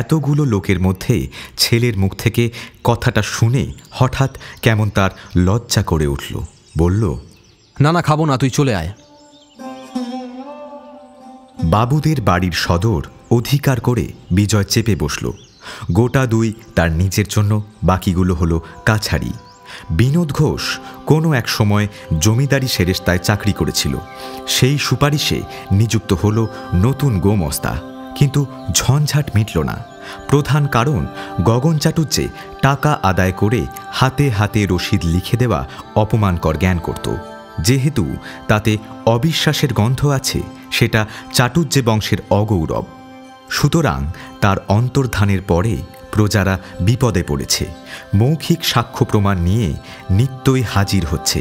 Speaker 1: এতগুলো লোকের মধ্যে ছেলের মুখ থেকে কথাটা শুনে হঠাৎ কেমন তার লজ্জা করে উঠল। বলল,
Speaker 2: না না, খাবো না, তুই চলে আয়।
Speaker 1: বাবুদের বাড়ির সদর অধিকার করে বিজয় চেপে বসল। গোটা 2 তার নিজের জন্য, বাকিগুলো হলো কাছারি। বিনোদ ঘোষ কোনো এক সময় জমিদারি সেরেস্তায় চাকরি করেছিল। সেই সুপারিশে নিযুক্ত হলো নতুন গোমস্তা। কিন্তু ঝঞ্ঝাট মিটল না। প্রধান কারণ, গগন চাটুজ্জে টাকা আদায় করে হাতে হাতে রসিদ লিখে দেওয়া অপমানকর জ্ঞান করত। যেহেতু তাতে অবিশ্বাসের গন্ধ আছে, সেটা চাটুজ্জে বংশের অগৌরব। সুতরাং তার অন্তর্ধানের পরে প্রজারা বিপদে পড়েছে। মৌখিক সাক্ষ্য প্রমাণ নিয়ে নিত্যই হাজির হচ্ছে,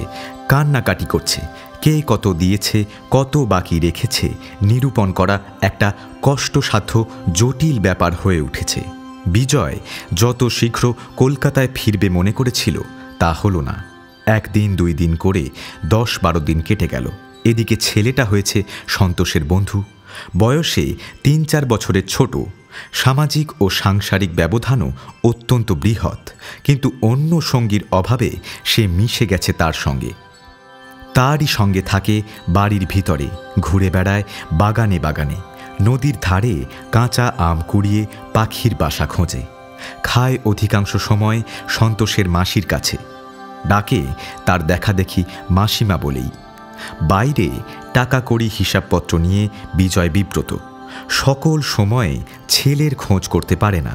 Speaker 1: কান্নাকাটি করছে। কে কত দিয়েছে, কত বাকি রেখেছে নিরূপণ করা একটা কষ্টসাধ্য জটিল ব্যাপার হয়ে উঠেছে। বিজয় যত শীঘ্র কলকাতায় ফিরবে মনে করেছিল, তা হলো না। 1 দিন 2 দিন করে 10-12 দিন কেটে গেল। এদিকে ছেলেটা হয়েছে সন্তোষের বন্ধু, বয়সে 3-4 বছরের ছোট। সামাজিক ও সাংসারিক ব্যবধানও অত্যন্ত বৃহৎ, কিন্তু অন্য সঙ্গীর অভাবে সে মিশে গেছে তার সঙ্গে। তারই সঙ্গে থাকে বাড়ির ভিতরে, ঘুরে বেড়ায় বাগানে বাগানে, নদীর ধারে কাঁচা আম কুড়িয়ে পাখির বাসা খোঁজে, খায় অধিকাংশ সময় সন্তোষের মাসির কাছে। ডাকে তার দেখা দেখি মাসিমা বলেই। বাইরে টাকা কড়ি হিসাবপত্র নিয়ে বিজয় বিব্রত। সকল সময়ে ছেলের খোঁজ করতে পারে না।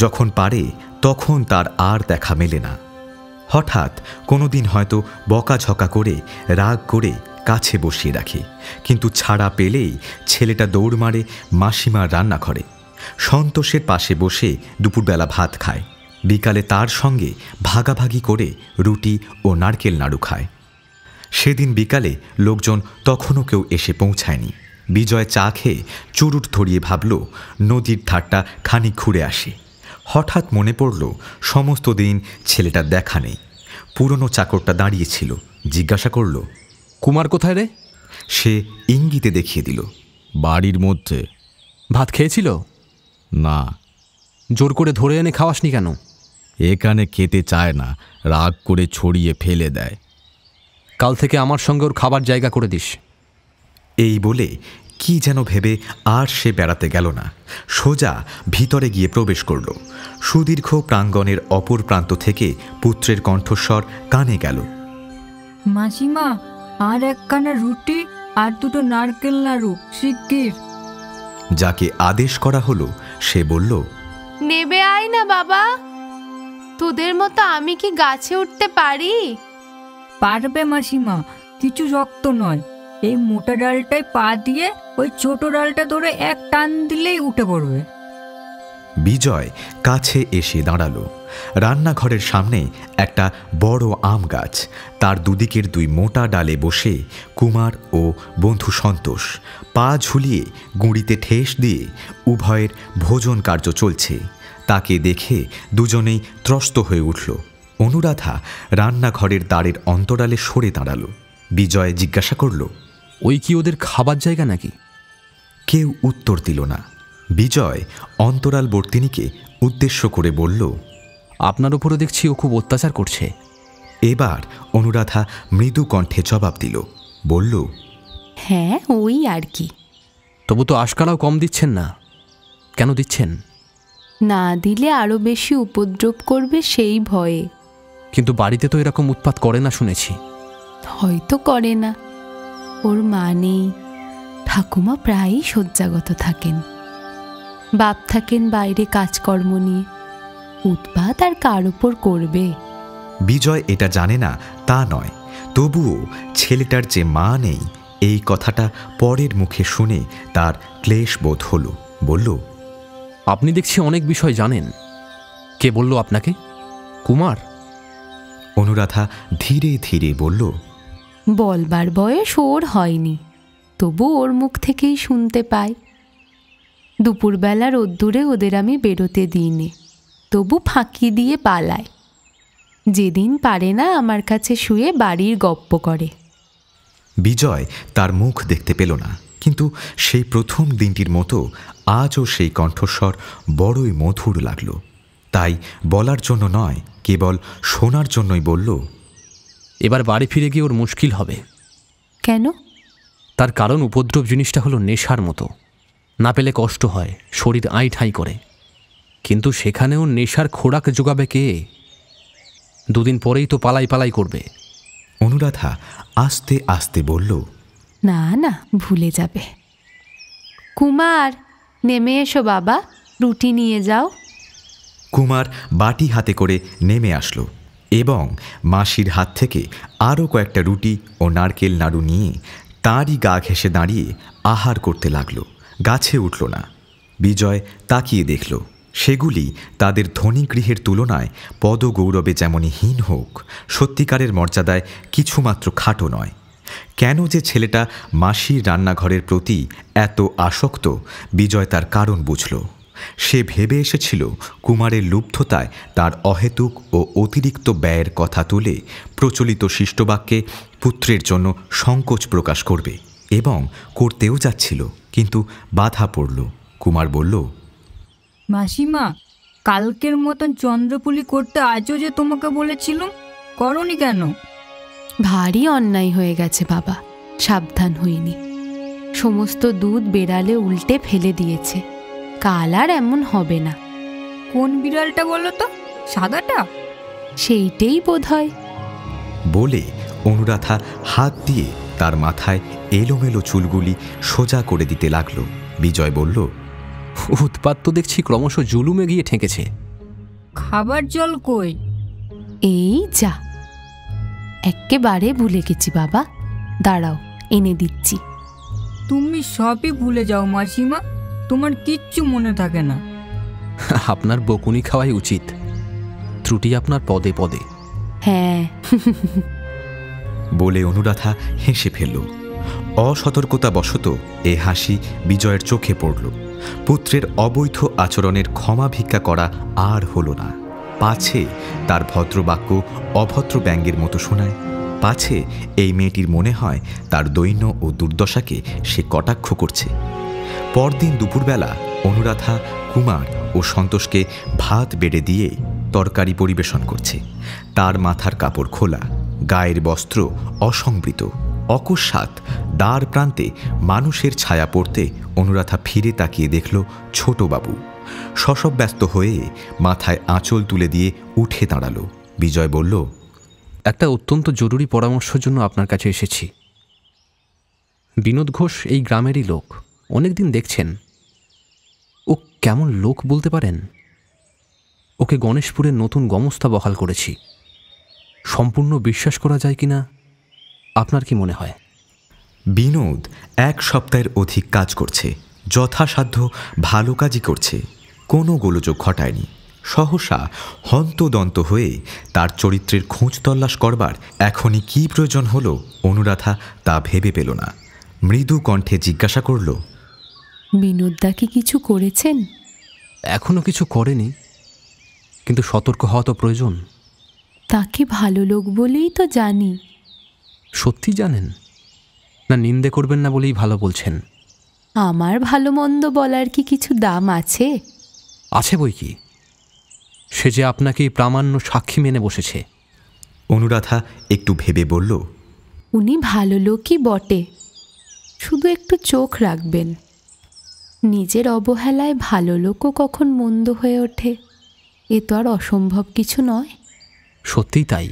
Speaker 1: যখন পারে তখন তার আর দেখা মেলে না। হঠাৎ কোনোদিন হয়তো বকাঝকা করে রাগ করে কাছে বসিয়ে রাখে, কিন্তু ছাড়া পেলেই ছেলেটা দৌড় মারে মাসিমার রান্নাঘরে। সন্তোষের পাশে বসে দুপুরবেলা ভাত খায়। বিকালে তার সঙ্গে ভাগাভাগি করে রুটি ও নারকেল নাড়ু খায়। সেদিন বিকালে লোকজন তখনও কেউ এসে পৌঁছায়নি। বিজয় চা খেয়ে চুরুট ধরিয়ে ভাবল নদীর ধারটা খানিক ঘুরে আসে। হঠাৎ মনে পড়ল সমস্ত দিন ছেলেটার দেখা নেই। পুরনো চাকরটা দাঁড়িয়েছিল, জিজ্ঞাসা করল,
Speaker 2: কুমার কোথায় রে?
Speaker 1: সে ইঙ্গিতে দেখিয়ে দিল,
Speaker 5: বাড়ির মধ্যে।
Speaker 2: ভাত খেয়েছিল?
Speaker 5: না।
Speaker 2: জোর করে ধরে এনে খাওয়াসনি কেন?
Speaker 5: এখানে খেতে চায় না, রাগ করে ছড়িয়ে ফেলে দেয়।
Speaker 2: কাল থেকে আমার সঙ্গে ওর খাবার জায়গা করে দিস।
Speaker 1: এই বলে কি যেন ভেবে আর সে বেড়াতে গেল না, সোজা ভিতরে গিয়ে প্রবেশ করল। সুদীর্ঘ প্রাঙ্গণের অপর প্রান্ত থেকে পুত্রের কণ্ঠস্বর কানে গেল।
Speaker 7: মাসিমা, আর একখানা রুটি আর দুটো নারকেল নাড়ু শিগগির।
Speaker 1: যাকে আদেশ করা হলো সে বলল,
Speaker 4: নেবে আয় না বাবা, তোদের মতো আমি কি গাছে উঠতে পারি?
Speaker 7: পারবে মাসিমা, কিছু শক্ত নয়। এই মোটা ডালটায় পা দিয়ে ওই ছোট ডালটা ধরে এক টান দিলেই উঠে পড়বে।
Speaker 1: বিজয় কাছে এসে দাঁড়ালো। রান্নাঘরের সামনে একটা বড় আম গাছ, তার দুদিকের দুই মোটা ডালে বসে কুমার ও বন্ধু সন্তোষ পা ঝুলিয়ে গুঁড়িতে ঠেস দিয়ে উভয়ের ভোজন কার্য চলছে। তাকে দেখে দুজনেই ত্রস্ত হয়ে উঠল। অনুরাধা রান্নাঘরের দ্বারের অন্তরালে সরে দাঁড়ালো। বিজয় জিজ্ঞাসা করল,
Speaker 2: ওই কি ওদের খাবার জায়গা নাকি?
Speaker 1: কেউ উত্তর দিল না। বিজয় অন্তরালবর্তিনীকে উদ্দেশ্য করে বলল,
Speaker 2: আপনার উপরে দেখছি ও খুব অত্যাচার করছে।
Speaker 1: এবার অনুরাধা মৃদু কণ্ঠে জবাব দিল, বলল,
Speaker 4: হ্যাঁ, ওই আর কি।
Speaker 2: তবু তো আশকারাও কম দিচ্ছেন না। কেন দিচ্ছেন?
Speaker 4: না দিলে আরো বেশি উপদ্রব করবে সেই ভয়ে।
Speaker 2: কিন্তু বাড়িতে তো এরকম উৎপাত করে না শুনেছি।
Speaker 4: হয়তো করে না, ওর মা নেই, ঠাকুমা প্রায়ই শয্যাগত থাকেন, বাপ থাকেন বাইরে কাজকর্ম নিয়ে, উৎপাত আর কার ওপর করবে?
Speaker 1: বিজয় এটা জানে না তা নয়, তবুও ছেলেটার যে মা নেই এই কথাটা পরের মুখে শুনে তার ক্লেশ বোধ হলো। বলল,
Speaker 2: আপনি দেখছি অনেক বিষয় জানেন। কে বলল আপনাকে? কুমার?
Speaker 1: অনুরাধা ধীরে ধীরে বলল,
Speaker 4: বলবার বয়স ওর হয়নি, তবু ওর মুখ থেকেই শুনতে পাই। দুপুরবেলা রোদ্দুরে ওদের আমি বেরোতে দিইনি, তবু ফাঁকি দিয়ে পালায়। যেদিন পারে না আমার কাছে শুয়ে বাড়ির গপ্প করে।
Speaker 1: বিজয় তার মুখ দেখতে পেল না, কিন্তু সেই প্রথম দিনটির মতো আজও সেই কণ্ঠস্বর বড়ই মধুর লাগল। তাই বলার জন্য নয়, কেবল শোনার জন্যই বলল,
Speaker 2: এবার বাড়ি ফিরে গিয়ে ওর মুশকিল হবে।
Speaker 4: কেন?
Speaker 2: তার কারণ উপদ্রব জিনিসটা হলো নেশার মতো। না পেলে কষ্ট হয়, শরীর আই ঠাঁই করে। কিন্তু সেখানেও নেশার খোরাক জোগাবে কে? দুদিন পরেই তো পালাই পালাই করবে।
Speaker 1: অনুরাধা আস্তে আস্তে বলল,
Speaker 4: না না, ভুলে যাবে। কুমার, নেমে এসো বাবা, রুটি নিয়ে যাও।
Speaker 1: কুমার বাটি হাতে করে নেমে আসলো এবং মাসির হাত থেকে আরও কয়েকটা রুটি ও নারকেল নাড়ু নিয়ে তাঁরই গা ঘেঁষে দাঁড়িয়ে আহার করতে লাগলো। গাছে উঠল না। বিজয় তাকিয়ে দেখল, সেগুলি তাদের ধনী গৃহের তুলনায় পদগৌরবে যেমনই হীন হোক, সত্যিকারের মর্যাদায় কিছুমাত্র খাটো নয়। কেন যে ছেলেটা মাসির রান্নাঘরের প্রতি এত আসক্ত, বিজয় তার কারণ বুঝল। সে ভেবে এসেছিল কুমারের লুব্ধতায় তার অহেতুক ও অতিরিক্ত ব্যয়ের কথা তুলে প্রচলিত শিষ্টবাক্যে পুত্রের জন্য সংকোচ প্রকাশ করবে, এবং করতেও যাচ্ছিল, কিন্তু বাধা পড়ল। কুমার বলল,
Speaker 7: মাসিমা, কালকের মতন চন্দ্রপুলি করতে আজও যে তোমাকে বলেছিলাম, করনি কেন?
Speaker 4: ভারী অন্যায় হয়ে গেছে বাবা, সাবধান হইনি। সমস্ত দুধ বেড়ালে উল্টে ফেলে দিয়েছে। কাল আর এমন হবে না।
Speaker 7: কোন বিড়ালটা বলো তো? সাদাটা?
Speaker 4: সেইটেই বোধ হয়।
Speaker 1: বলে অনুরাধা হাত দিয়ে তার মাথায় এলোমেলো চুলগুলি সোজা করে দিতে লাগলো। বিজয় বলল,
Speaker 2: উৎপাত তো দেখছি ক্রমশ জুলুমে গিয়ে ঠেকেছে।
Speaker 7: খাবার জল কই?
Speaker 4: এই যা, এক্কেবারে ভুলে গেছি বাবা, দাঁড়াও এনে দিচ্ছি।
Speaker 7: তুমি সবই ভুলে যাও মাসিমা, তোমার কিচ্ছু মনে থাকে না।
Speaker 2: আপনার বকুনি খাওয়াই উচিত, ত্রুটি আপনার পদে পদে।
Speaker 4: হ্যাঁ।
Speaker 1: বলে অনুরাধা হেসে ফেলল। অসতর্কতাবশত এ হাসি বিজয়ের চোখে পড়ল। পুত্রের অবৈধ আচরণের ক্ষমা ভিক্ষা করা আর হল না। পাছে তার ভদ্রবাক্য অভদ্র ব্যঙ্গের মতো শোনায়, পাছে এই মেয়েটির মনে হয় তার দৈন্য ও দুর্দশাকে সে কটাক্ষ করছে। পরদিন দুপুরবেলা অনুরাধা কুমার ও সন্তোষকে ভাত বেড়ে দিয়ে তরকারি পরিবেশন করছে। তার মাথার কাপড় খোলা, গায়ের বস্ত্র অসংবৃত, অকস্মাৎ দ্বার প্রান্তে মানুষের ছায়া পড়তে অনুরাধা ফিরে তাকিয়ে দেখল ছোটবাবু। শশব ব্যস্ত হয়ে মাথায় আঁচল তুলে দিয়ে উঠে দাঁড়ালো। বিজয় বলল,
Speaker 2: একটা অত্যন্ত জরুরি পরামর্শের জন্য আপনার কাছে এসেছি। বিনোদ ঘোষ এই গ্রামেরই লোক, অনেকদিন দেখছেন। ও কেমন লোক বলতে পারেন? ওকে গণেশপুরের নতুন গমস্তা বহাল করেছি। সম্পূর্ণ বিশ্বাস করা যায় কিনা আপনার কি মনে হয়?
Speaker 1: বিনোদ 1 সপ্তাহের অধিক কাজ করছে, যথাসাধ্য ভালো কাজই করছে, কোনো গোলযোগ ঘটায়নি। সহসা হন্তদন্ত হয়ে তার চরিত্রের খোঁজ তল্লাশ করবার এখনই কি প্রয়োজন হলো অনুরাধা তা ভেবে পেল না। মৃদু কণ্ঠে জিজ্ঞাসা করল,
Speaker 4: বিনোদদা কি কিছু করেছেন?
Speaker 2: এখনো কিছু করেনি, কিন্তু সতর্ক হওয়া তো প্রয়োজন।
Speaker 4: তাকে ভালো লোক বলেই তো জানি।
Speaker 2: সত্যি জানেন না নিন্দে করবেন না বলেই ভালো বলছেন?
Speaker 4: আমার ভালো মন্দ বলার কি কিছু দাম আছে?
Speaker 2: আছে বই কি, সে যে আপনাকে প্রামাণ্য সাক্ষী মেনে বসেছে।
Speaker 1: অনুরাধা একটু ভেবে বলল,
Speaker 4: উনি ভালো লোকই বটে, শুধু একটু চোখ রাখবেন। নিজের অবহেলায় ভালো লোকও কখন মন্দ হয়ে ওঠে, এ তো আর অসম্ভব কিছু নয়।
Speaker 2: সত্যিই তাই,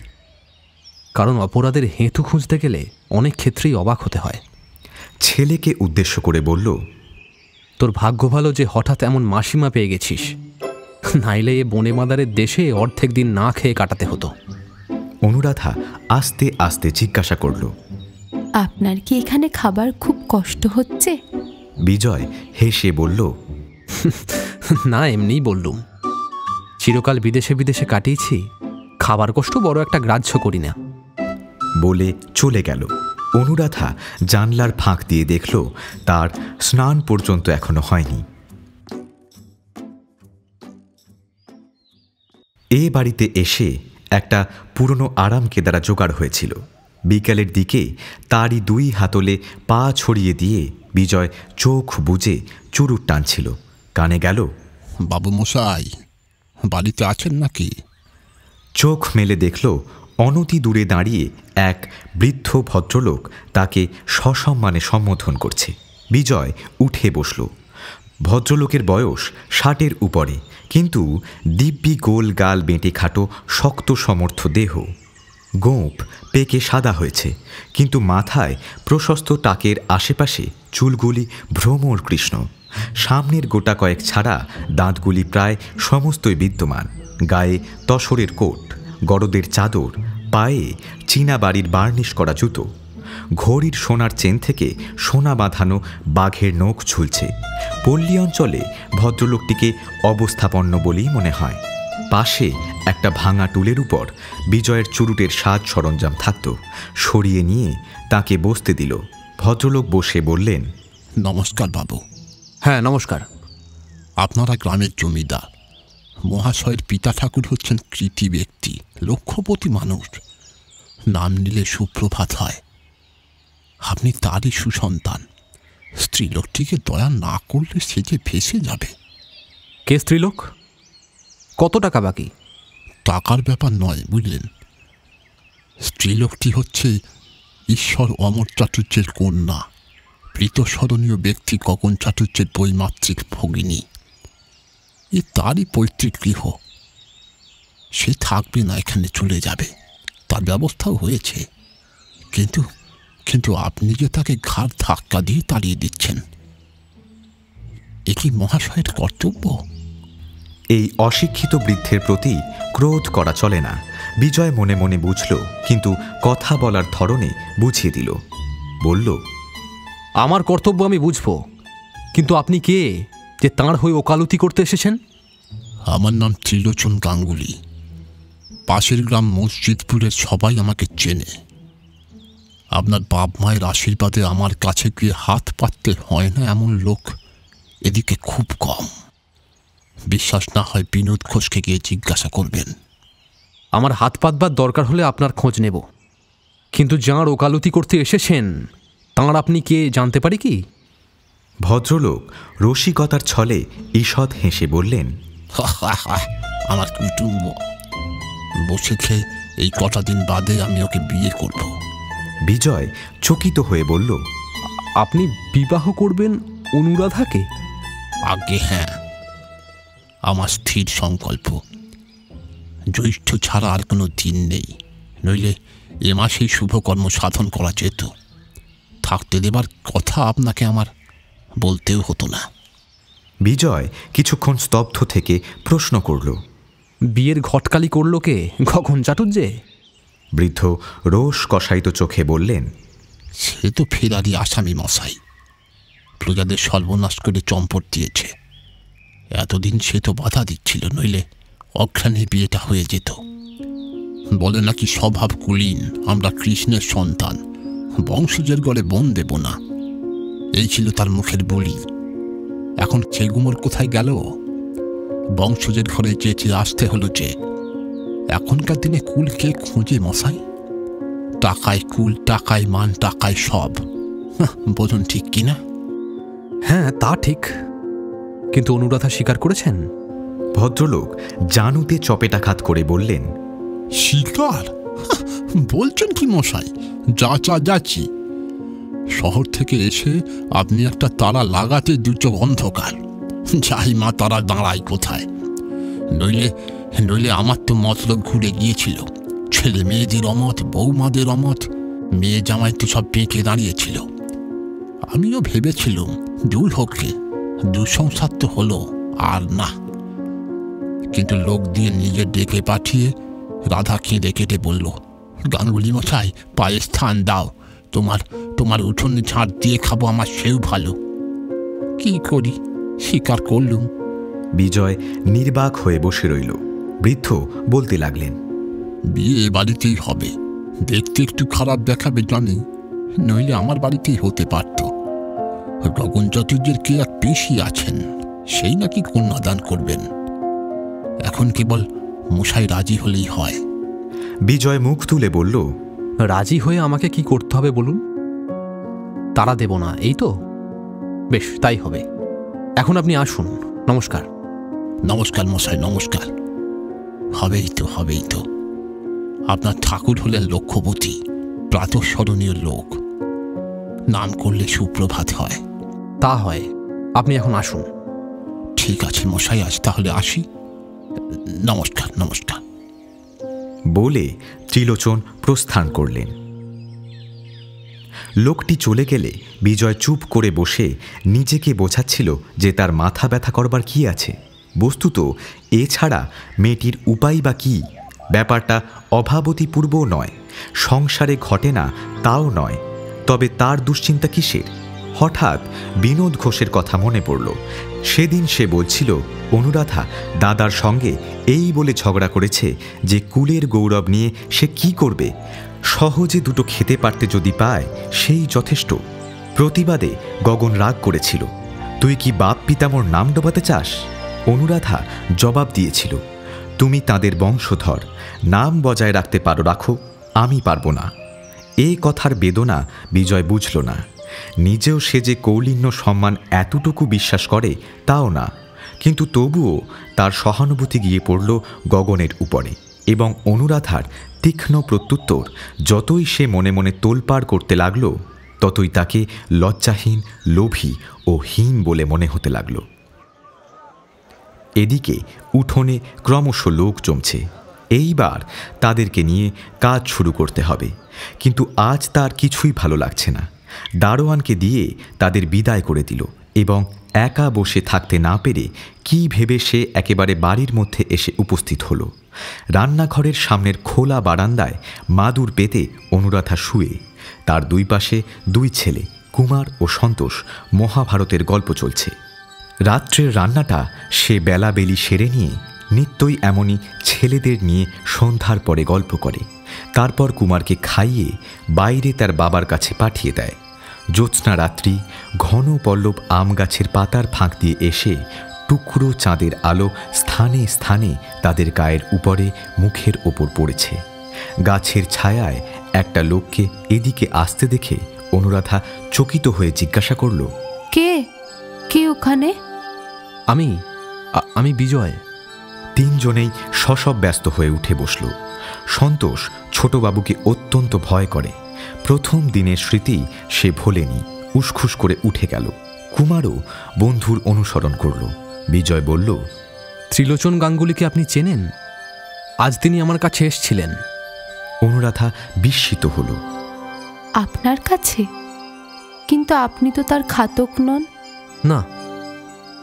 Speaker 2: কারণ অপরাধের হেতু খুঁজতে গেলে অনেক ক্ষেত্রেই অবাক হতে হয়।
Speaker 1: ছেলেকে উদ্দেশ্য করে বলল,
Speaker 2: তোর ভাগ্য ভালো যে হঠাৎ এমন মাসিমা পেয়ে গেছিস, নাইলে এ বনে মাদারের দেশে অর্ধেক দিন না খেয়ে কাটাতে হতো।
Speaker 1: অনুরাধা আস্তে আস্তে জিজ্ঞাসা করল,
Speaker 4: আপনার কি এখানে খাবার খুব কষ্ট হচ্ছে?
Speaker 1: বিজয় হেসে বলল,
Speaker 2: না, এমনিই বললুম। চিরকাল বিদেশে বিদেশে কাটিয়েছি, খাবার কষ্ট বড় একটা গ্রাহ্য করি না।
Speaker 1: বলে চলে গেল। অনুরাধা জানলার ফাঁক দিয়ে দেখল তার স্নান পর্যন্ত এখনো হয়নি। এ বাড়িতে এসে একটা পুরনো আরাম কেদারা জোগাড় হয়েছিল। বিকেলের দিকে তারই 2 হাতলে পা ছড়িয়ে দিয়ে বিজয় চোখ বুজে চুরুট টানছিল। কানে গেল,
Speaker 8: বাবু মশাই বাড়িতে আছেন নাকি?
Speaker 1: চোখ মেলে দেখল অনতি দূরে দাঁড়িয়ে এক বৃদ্ধ ভদ্রলোক তাকে সসম্মানে সম্বোধন করছে। বিজয় উঠে বসল। ভদ্রলোকের বয়স 60-এর উপরে, কিন্তু দিব্যি গোল গাল বেঁটে খাটো শক্ত সমর্থ দেহ। গোঁপ পেকে সাদা হয়েছে, কিন্তু মাথায় প্রশস্ত টাকের আশেপাশে চুলগুলি ভ্রমর কৃষ্ণ। সামনের গোটা কয়েক ছাড়া দাঁতগুলি প্রায় সমস্তই বিদ্যমান। গায়ে তসরের কোট, গরদের চাদর, পায়ে চীনা বাড়ির বার্নিশ করা জুতো। ঘড়ির সোনার চেন থেকে সোনা বাঁধানো বাঘের নখ ঝুলছে। পল্লী অঞ্চলে ভদ্রলোকটিকে অবস্থাপন্ন বলেই মনে হয়। পাশে একটা ভাঙা টুলের উপর বিজয়ের চুরুটের সাজ সরঞ্জাম থাকত। সরিয়ে নিয়ে তাকে বসতে দিল। ভদ্রলোক বসে বললেন,
Speaker 8: নমস্কার বাবু।
Speaker 2: হ্যাঁ নমস্কার।
Speaker 8: আপনারা গ্রামের জমিদার। মহাশয়ের পিতা ঠাকুর হচ্ছেন কৃতি ব্যক্তি, লক্ষপতি মানুষ, নাম নিলে সুপ্রভাত হয়। আপনি তারই সুসন্তান। স্ত্রীলোকটিকে দয়া না করলে সে যে ভেসে যাবে।
Speaker 2: কে স্ত্রীলোক? কত টাকা বাকি?
Speaker 8: টাকার ব্যাপার নয়, বুঝলেন। স্ত্রীলোকটি হচ্ছে ঈশ্বর অমর চাটুর্যের কন্যা, প্রীতস্মরণীয় ব্যক্তি গগন চাটুর্যের বৈমাত্রিক ভগিনী। এ তারই পৈতৃক গৃহ। সে থাকবে না, এখানে চলে যাবে, তার ব্যবস্থাও হয়েছে। কিন্তু কিন্তু আপনি যে তাকে ঘাড় ধাক্কা দিয়ে তাড়িয়ে দিচ্ছেন, এ কি মহাশয়ের কর্তব্য?
Speaker 1: এই অশিক্ষিত বৃদ্ধের প্রতি ক্রোধ করা চলে না। বিজয় মনে মনে বুঝল, কিন্তু কথা বলার ধরনে বুঝিয়ে দিল। বলল,
Speaker 2: আমার কর্তব্য আমি বুঝব, কিন্তু আপনি কে যে তাঁর হয়ে ওকালতি করতে এসেছেন?
Speaker 8: আমার নাম ত্রিলোচন গাঙ্গুলি। পাশের গ্রাম মসজিদপুরের সবাই আমাকে চেনে। আপনার বাপ মায়ের আশীর্বাদে আমার কাছে গিয়ে হাত পাততে হয় না এমন লোক এদিকে খুব কম। বিশ্বাস না হয় বিনোদ ঘোষকে গিয়ে জিজ্ঞাসা করবেন।
Speaker 2: আমার হাত পাতবার দরকার হলে আপনার খোঁজ নেব, কিন্তু যাঁর ওকালতি করতে এসেছেন তাঁর আপনি কে জানতে পারি কি?
Speaker 1: ভদ্রলোক রসিকতার ছলে ঈষৎ হেসে বললেন,
Speaker 8: আমার কুটুম্ব বসে খেয়ে এই কটা দিন বাদে আমি ওকে বিয়ে করব।
Speaker 1: বিজয় চকিত হয়ে বলল,
Speaker 2: আপনি বিবাহ করবেন অনুরাধাকে?
Speaker 8: আগে হ্যাঁ, আমার স্থির সংকল্প। জ্যৈষ্ঠ ছাড়া আর কোনো দিন নেই, নইলে এ মাসেই শুভকর্ম সাধন করা যেত। থাকতে দেবার কথা আপনাকে আমার বলতেও হতো না।
Speaker 1: বিজয় কিছুক্ষণ স্তব্ধ থেকে প্রশ্ন করল,
Speaker 2: বিয়ের ঘটকালি করল কে? গগন চাটুর্যে?
Speaker 1: বৃদ্ধ রোষ কষায়িত চোখে বললেন,
Speaker 8: সে তো ফেরারি আসামি মশাই, প্রজাদের সর্বনাশ করে চম্পট দিয়েছে। এতদিন সে তো বাধা দিচ্ছিল, নইলে অঘ্রাণে বিয়েটা হয়ে যেত। বলে নাকি স্বভাব কুলীন, আমরা কৃষ্ণের সন্তান, বংশজের গলে বোন দেব না, এই ছিল তার মুখের বলি। এখন চেগুমোর কোথায় গেল? বংশজের ঘরে চেঁচে আসতে হলো যে। এখনকার দিনে কুল কে খুঁজে মশাই? টাকায় কুল, টাকায় মান, টাকায় সব। বলুন ঠিক কিনা?
Speaker 2: হ্যাঁ, তা ঠিক। কিন্তু অনুরাধা স্বীকার করেছেন?
Speaker 1: ভদ্রলোক জানুতে চপেটাঘাত করে বললেন,
Speaker 8: স্বীকার? বলছেন কি মশাই? যা যাচ্ছি। শহর থেকে এসে আপনি একটা তারা লাগাতে দুটো অন্ধকার। যাই মা তারা দাঁড়ায় কোথায়? নইলে আমার তো মতলব ঘুরে গিয়েছিল। ছেলে মেয়েদের অমত, বৌমাদের অমত, মেয়ে জামাই তো সব পেঁকে দাঁড়িয়েছিল। আমিও ভেবেছিলুম দূর হোককে, দুঃসংসার তো হলো আর না। কিন্তু লোক দিয়ে নিজে ডেকে পাঠিয়ে রাধা কেঁদে কেটে বলল, গাঙ্গুলি মশাই পায়ে স্থান দাও, তোমার উঠোনে ঝাঁট দিয়ে খাবো, আমার সেও ভালো। কি করি, স্বীকার করলুম।
Speaker 1: বিজয় নির্বাক হয়ে বসে রইল। বৃদ্ধ বলতে লাগলেন,
Speaker 8: বিয়ে এ বাড়িতেই হবে। দেখতে একটু খারাপ দেখাবে জানি, নইলে আমার বাড়িতেই হতে পারত। গগন চাটুর্যের কে এক পিসি আছেন, সেই নাকি কন্যাদান করবেন। এখন কেবল মশাই রাজি হলেই হয়।
Speaker 1: বিজয় মুখ তুলে বলল,
Speaker 2: রাজি হয়ে আমাকে কি করতে হবে বলুন? তারা দেব না, এই তো? বেশ, তাই হবে। এখন আপনি আসুন। নমস্কার।
Speaker 8: নমস্কার মশাই, নমস্কার। হবেই তো। আপনার ঠাকুর হলেন লক্ষ্যবতী, প্রাতঃস্মরণীয় লোক। নাম করলে সুপ্রভাত হয়।
Speaker 2: তা হয়। আপনি এখন আসুন।
Speaker 8: ঠিক আছে মশাই, আজ তাহলে আসি। নমস্কার।
Speaker 1: বলে ত্রিলোচন প্রস্থান করলেন। লোকটি চলে গেলে বিজয় চুপ করে বসে নিজেকে বোঝাচ্ছিল যে তার মাথা ব্যথা করবার কি আছে। বস্তুত এছাড়া মেয়েটির উপায় বা কি? ব্যাপারটা অভাবতীপূর্বও নয়, সংসারে ঘটে না তাও নয়। তবে তার দুশ্চিন্তা কিসের? হঠাৎ বিনোদ ঘোষের কথা মনে পড়ল। সেদিন সে বলছিল অনুরাধা দাদার সঙ্গে এই বলে ঝগড়া করেছে যে কুলের গৌরব নিয়ে সে কি করবে, সহজে দুটো খেতে পারতে যদি পায় সেই যথেষ্ট। প্রতিবাদে গগন রাগ করেছিল, তুই কি বাপ পিতামোর নাম ডোবাতে চাস? অনুরাধা জবাব দিয়েছিল, তুমি তাদের বংশধর, নাম বজায় রাখতে পারো রাখো, আমি পারবো না। এই কথার বেদনা বিজয় বুঝল না। নিজেও সে যে কৌলিন্য সম্মান এতটুকু বিশ্বাস করে তাও না, কিন্তু তবুও তার সহানুভূতি গিয়ে পড়ল গগনের উপরে। এবং অনুরাধার তীক্ষ্ণ প্রত্যুত্তর যতই সে মনে মনে তোলপাড় করতে লাগল, ততই তাকে লজ্জাহীন, লোভী ও হীন বলে মনে হতে লাগল। এদিকে উঠোনে ক্রমশ লোক জমছে। এইবার তাদেরকে নিয়ে কাজ শুরু করতে হবে। কিন্তু আজ তার কিছুই ভালো লাগছে না। দারোয়ানকে দিয়ে তাদের বিদায় করে দিল এবং একা বসে থাকতে না পেরে কি ভেবে সে একেবারে বাড়ির মধ্যে এসে উপস্থিত হলো। রান্নাঘরের সামনের খোলা বারান্দায় মাদুর পেতে অনুরাধা শুয়ে। তার দুই পাশে দুই ছেলে, কুমার ও সন্তোষ, মহাভারতের গল্প চলছে। রাত্রের রান্নাটা সে বেলাবেলি সেরে নিয়ে নিত্যই এমনই ছেলেদের নিয়ে সন্ধ্যার পরে গল্প করে। তারপর কুমারকে খাইয়ে বাইরে তার বাবার কাছে পাঠিয়ে দেয়। জ্যোৎস্না রাত্রি, ঘন পল্লব আম গাছের পাতার ফাঁক দিয়ে এসে টুকরো চাঁদের আলো স্থানে স্থানে তাদের গায়ের উপরে, মুখের ওপর পড়েছে। গাছের ছায়ায় একটা লোককে এদিকে আসতে দেখে অনুরাধা চকিত হয়ে জিজ্ঞাসা করল,
Speaker 4: কে? কে ওখানে?
Speaker 2: আমি বিজয়।
Speaker 1: তিনজনেই সসব ব্যস্ত হয়ে উঠে বসল। সন্তোষ ছোটবাবুকে অত্যন্ত ভয় করে। প্রথম দিনের স্মৃতি সে ভোলেনি। উসখুস করে উঠে গেল। কুমারও বন্ধুর অনুসরণ করল। বিজয় বলল,
Speaker 2: ত্রিলোচন গাঙ্গুলিকে আপনি চেনেন? আজ তিনি আমার কাছে এসেছিলেন।
Speaker 1: অনুরাধা বিস্মিত হল।
Speaker 4: আপনার কাছে? কিন্তু আপনি তো তার খাতক নন।
Speaker 2: না,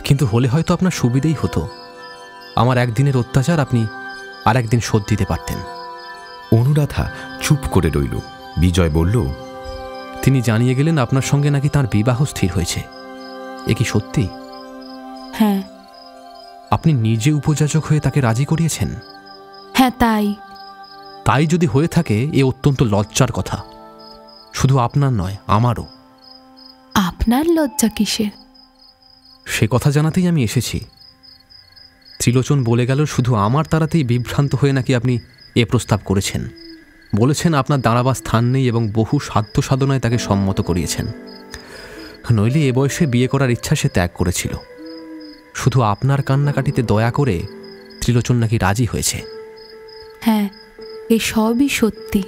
Speaker 2: কিন্তু হলে হয়তো আপনার সুবিধেই হতো। আমার একদিনের অত্যাচার আপনি আর একদিন শোধ দিতে পারতেন।
Speaker 1: অনুরাধা চুপ করে রইল। বিজয় বলল,
Speaker 2: তিনি জানিয়ে গেলেন আপনার সঙ্গে নাকি তার বিবাহ স্থির হয়েছে। এ কি সত্যি?
Speaker 4: হ্যাঁ।
Speaker 2: আপনি নিজে উপযাচক হয়ে তাকে রাজি করিয়েছেন?
Speaker 4: হ্যাঁ,
Speaker 2: তাই যদি হয়ে থাকে এ অত্যন্ত লজ্জার কথা। শুধু আপনার নয়, আমারও।
Speaker 4: আপনার লজ্জা কিসের?
Speaker 2: সে কথা জানাতেই আমি এসেছি। ত্রিলোচন বলে গেল শুধু আমার তাড়াতেই বিভ্রান্ত হয়ে নাকি আপনি এ প্রস্তাব করেছেন। বলেছেন আপনার দাঁড়াবার স্থান নেই এবং বহু সাধ্য সাধনায় তাকে সম্মত করিয়েছেন। নইলে এ বয়সে বিয়ে করার ইচ্ছা সে ত্যাগ করেছিল। শুধু আপনার কান্নাকাটিতে দয়া করে ত্রিলোচন নাকি রাজি হয়েছে।
Speaker 4: হ্যাঁ, এ সবই সত্যি।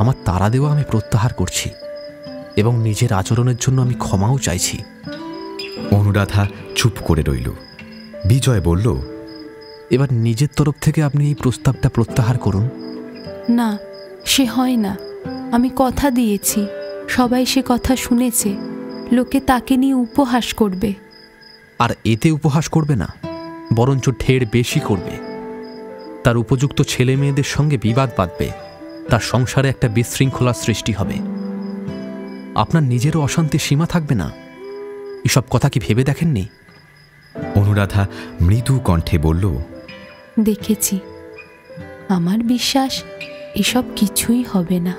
Speaker 2: আমার তাড়া দেওয়া আমি প্রত্যাহার করছি এবং নিজের আচরণের জন্য আমি ক্ষমাও চাইছি।
Speaker 1: অনুরাধা চুপ করে রইল। বিজয় বলল,
Speaker 2: এবার নিজের তরফ থেকে আপনি এই প্রস্তাবটা প্রত্যাহার করুন।
Speaker 4: না, সে হয় না। আমি কথা দিয়েছি, সবাই সে কথা শুনেছে। লোকে তাকে নিয়ে উপহাস করবে।
Speaker 2: আর এতে উপহাস করবে না, বরঞ্চ ঢের বেশি করবে। তার উপযুক্ত ছেলে মেয়েদের সঙ্গে বিবাদ বাঁধবে। তার সংসারে একটা বিশৃঙ্খলার সৃষ্টি হবে। আপনার নিজেরও অশান্তির সীমা থাকবে না। এসব কথা কি ভেবে দেখেননি?
Speaker 1: অনুরাধা মৃদু কণ্ঠে বলল,
Speaker 4: দেখেছি। আমার বিশ্বাস এসব কিছুই হবে না।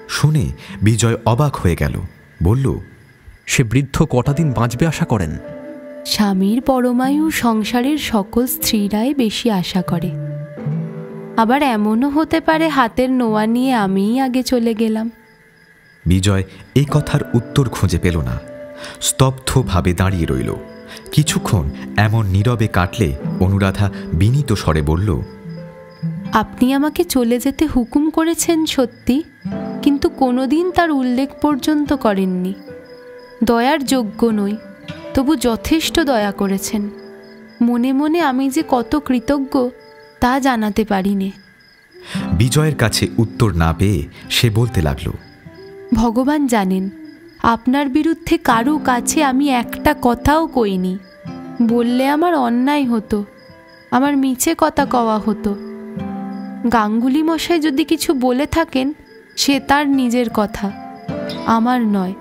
Speaker 1: শুনে বিজয় অবাক হয়ে গেল। বলল,
Speaker 2: সে বৃদ্ধ কটা দিন বাঁচবে আশা করেন?
Speaker 4: স্বামীর পরমায়ু সংসারের সকল স্ত্রীরাই বেশি আশা করে। আবার এমনও হতে পারে হাতের নোয়া নিয়ে আমিই আগে চলে গেলাম।
Speaker 1: বিজয় এ কথার উত্তর খুঁজে পেল না। স্তব্ধভাবে দাঁড়িয়ে রইল। কিছুক্ষণ এমন নীরবে কাটলে অনুরাধা বিনীত স্বরে বলল,
Speaker 4: আপনি আমাকে চলে যেতে হুকুম করেছেন সত্যি, কিন্তু কোনোদিন তার উল্লেখ পর্যন্ত করেননি। দয়ার যোগ্য নই, তবু যথেষ্ট দয়া করেছেন। মনে মনে আমি যে কত কৃতজ্ঞ তা জানাতে পারিনে।
Speaker 1: বিজয়ের কাছে উত্তর না পেয়ে সে বলতে লাগল,
Speaker 4: ভগবান জানেন, আপনার বিরুদ্ধে কারো কাছে আমি একটা কথাও কইনি। বললে আমার অন্যায় হতো, আমার মিছে কথা কওয়া হতো। গাঙ্গুলি মশাই যদি কিছু বলে থাকেন সে তার নিজের কথা, আমার নয়।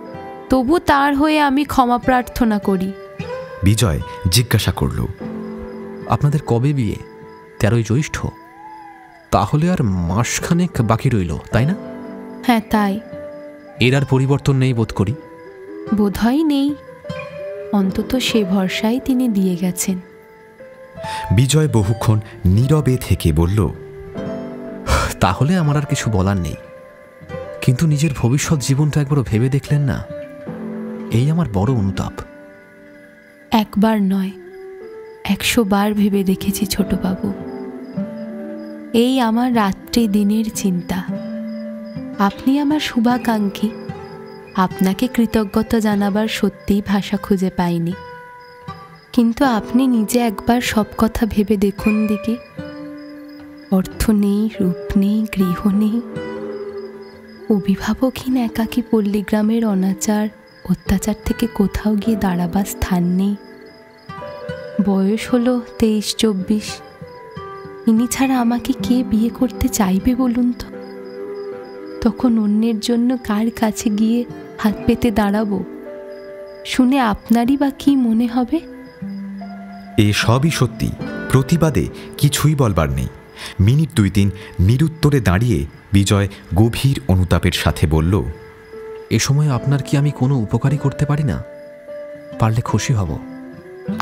Speaker 4: তবু তার হয়ে আমি ক্ষমা প্রার্থনা করি।
Speaker 1: বিজয় জিজ্ঞাসা করল,
Speaker 2: আপনাদের কবে বিয়ে? 13ই জ্যৈষ্ঠ। তাহলে আর মাসখানেক বাকি রইল, তাই না?
Speaker 4: হ্যাঁ, তাই।
Speaker 2: এর আর পরিবর্তন নেই বোধ করি।
Speaker 4: বোধহয় নেই। অন্তত সে ভরসাই তিনি দিয়ে গেছেন।
Speaker 1: বিজয় বহুক্ষণ নীরবে থেকে বলল,
Speaker 2: তাহলে আমার আর কিছু বলার নেই। কিন্তু নিজের ভবিষ্যৎ জীবনটা একবারও ভেবে দেখলেন না? এই আমার বড় অনুতাপ।
Speaker 4: একবার নয়, 100 বার ভেবে দেখেছি ছোটবাবু। এই আমার রাত্রি দিনের চিন্তা। আপনি আমার শুভাকাঙ্ক্ষী। আপনাকে কৃতজ্ঞতা জানাবার সত্যিই ভাষা খুঁজে পাইনি। কিন্তু আপনি নিজে একবার সব কথা ভেবে দেখুন দেখি। অর্থ নেই, রূপ নেই, গৃহ নেই, অভিভাবকহীন একাকী পল্লীগ্রামের অনাচার অত্যাচার থেকে কোথাও গিয়ে দাঁড়াবার স্থান নেই। বয়স হলো 23-24। ইনি ছাড়া আমাকে কে বিয়ে করতে চাইবে বলুন তো? তখন অন্যের জন্য কার কাছে গিয়ে হাত পেতে দাঁড়াবো? শুনে আপনারই বা কি মনে হবে?
Speaker 1: এ সবই সত্যি, প্রতিবাদে কিছুই বলবার নেই। মিনিট 2-3 নিরুত্তরে দাঁড়িয়ে বিজয় গভীর অনুতাপের সাথে বলল,
Speaker 2: এ সময় আপনার কি আমি কোনো উপকারই করতে পারি না? পারলে খুশি হব।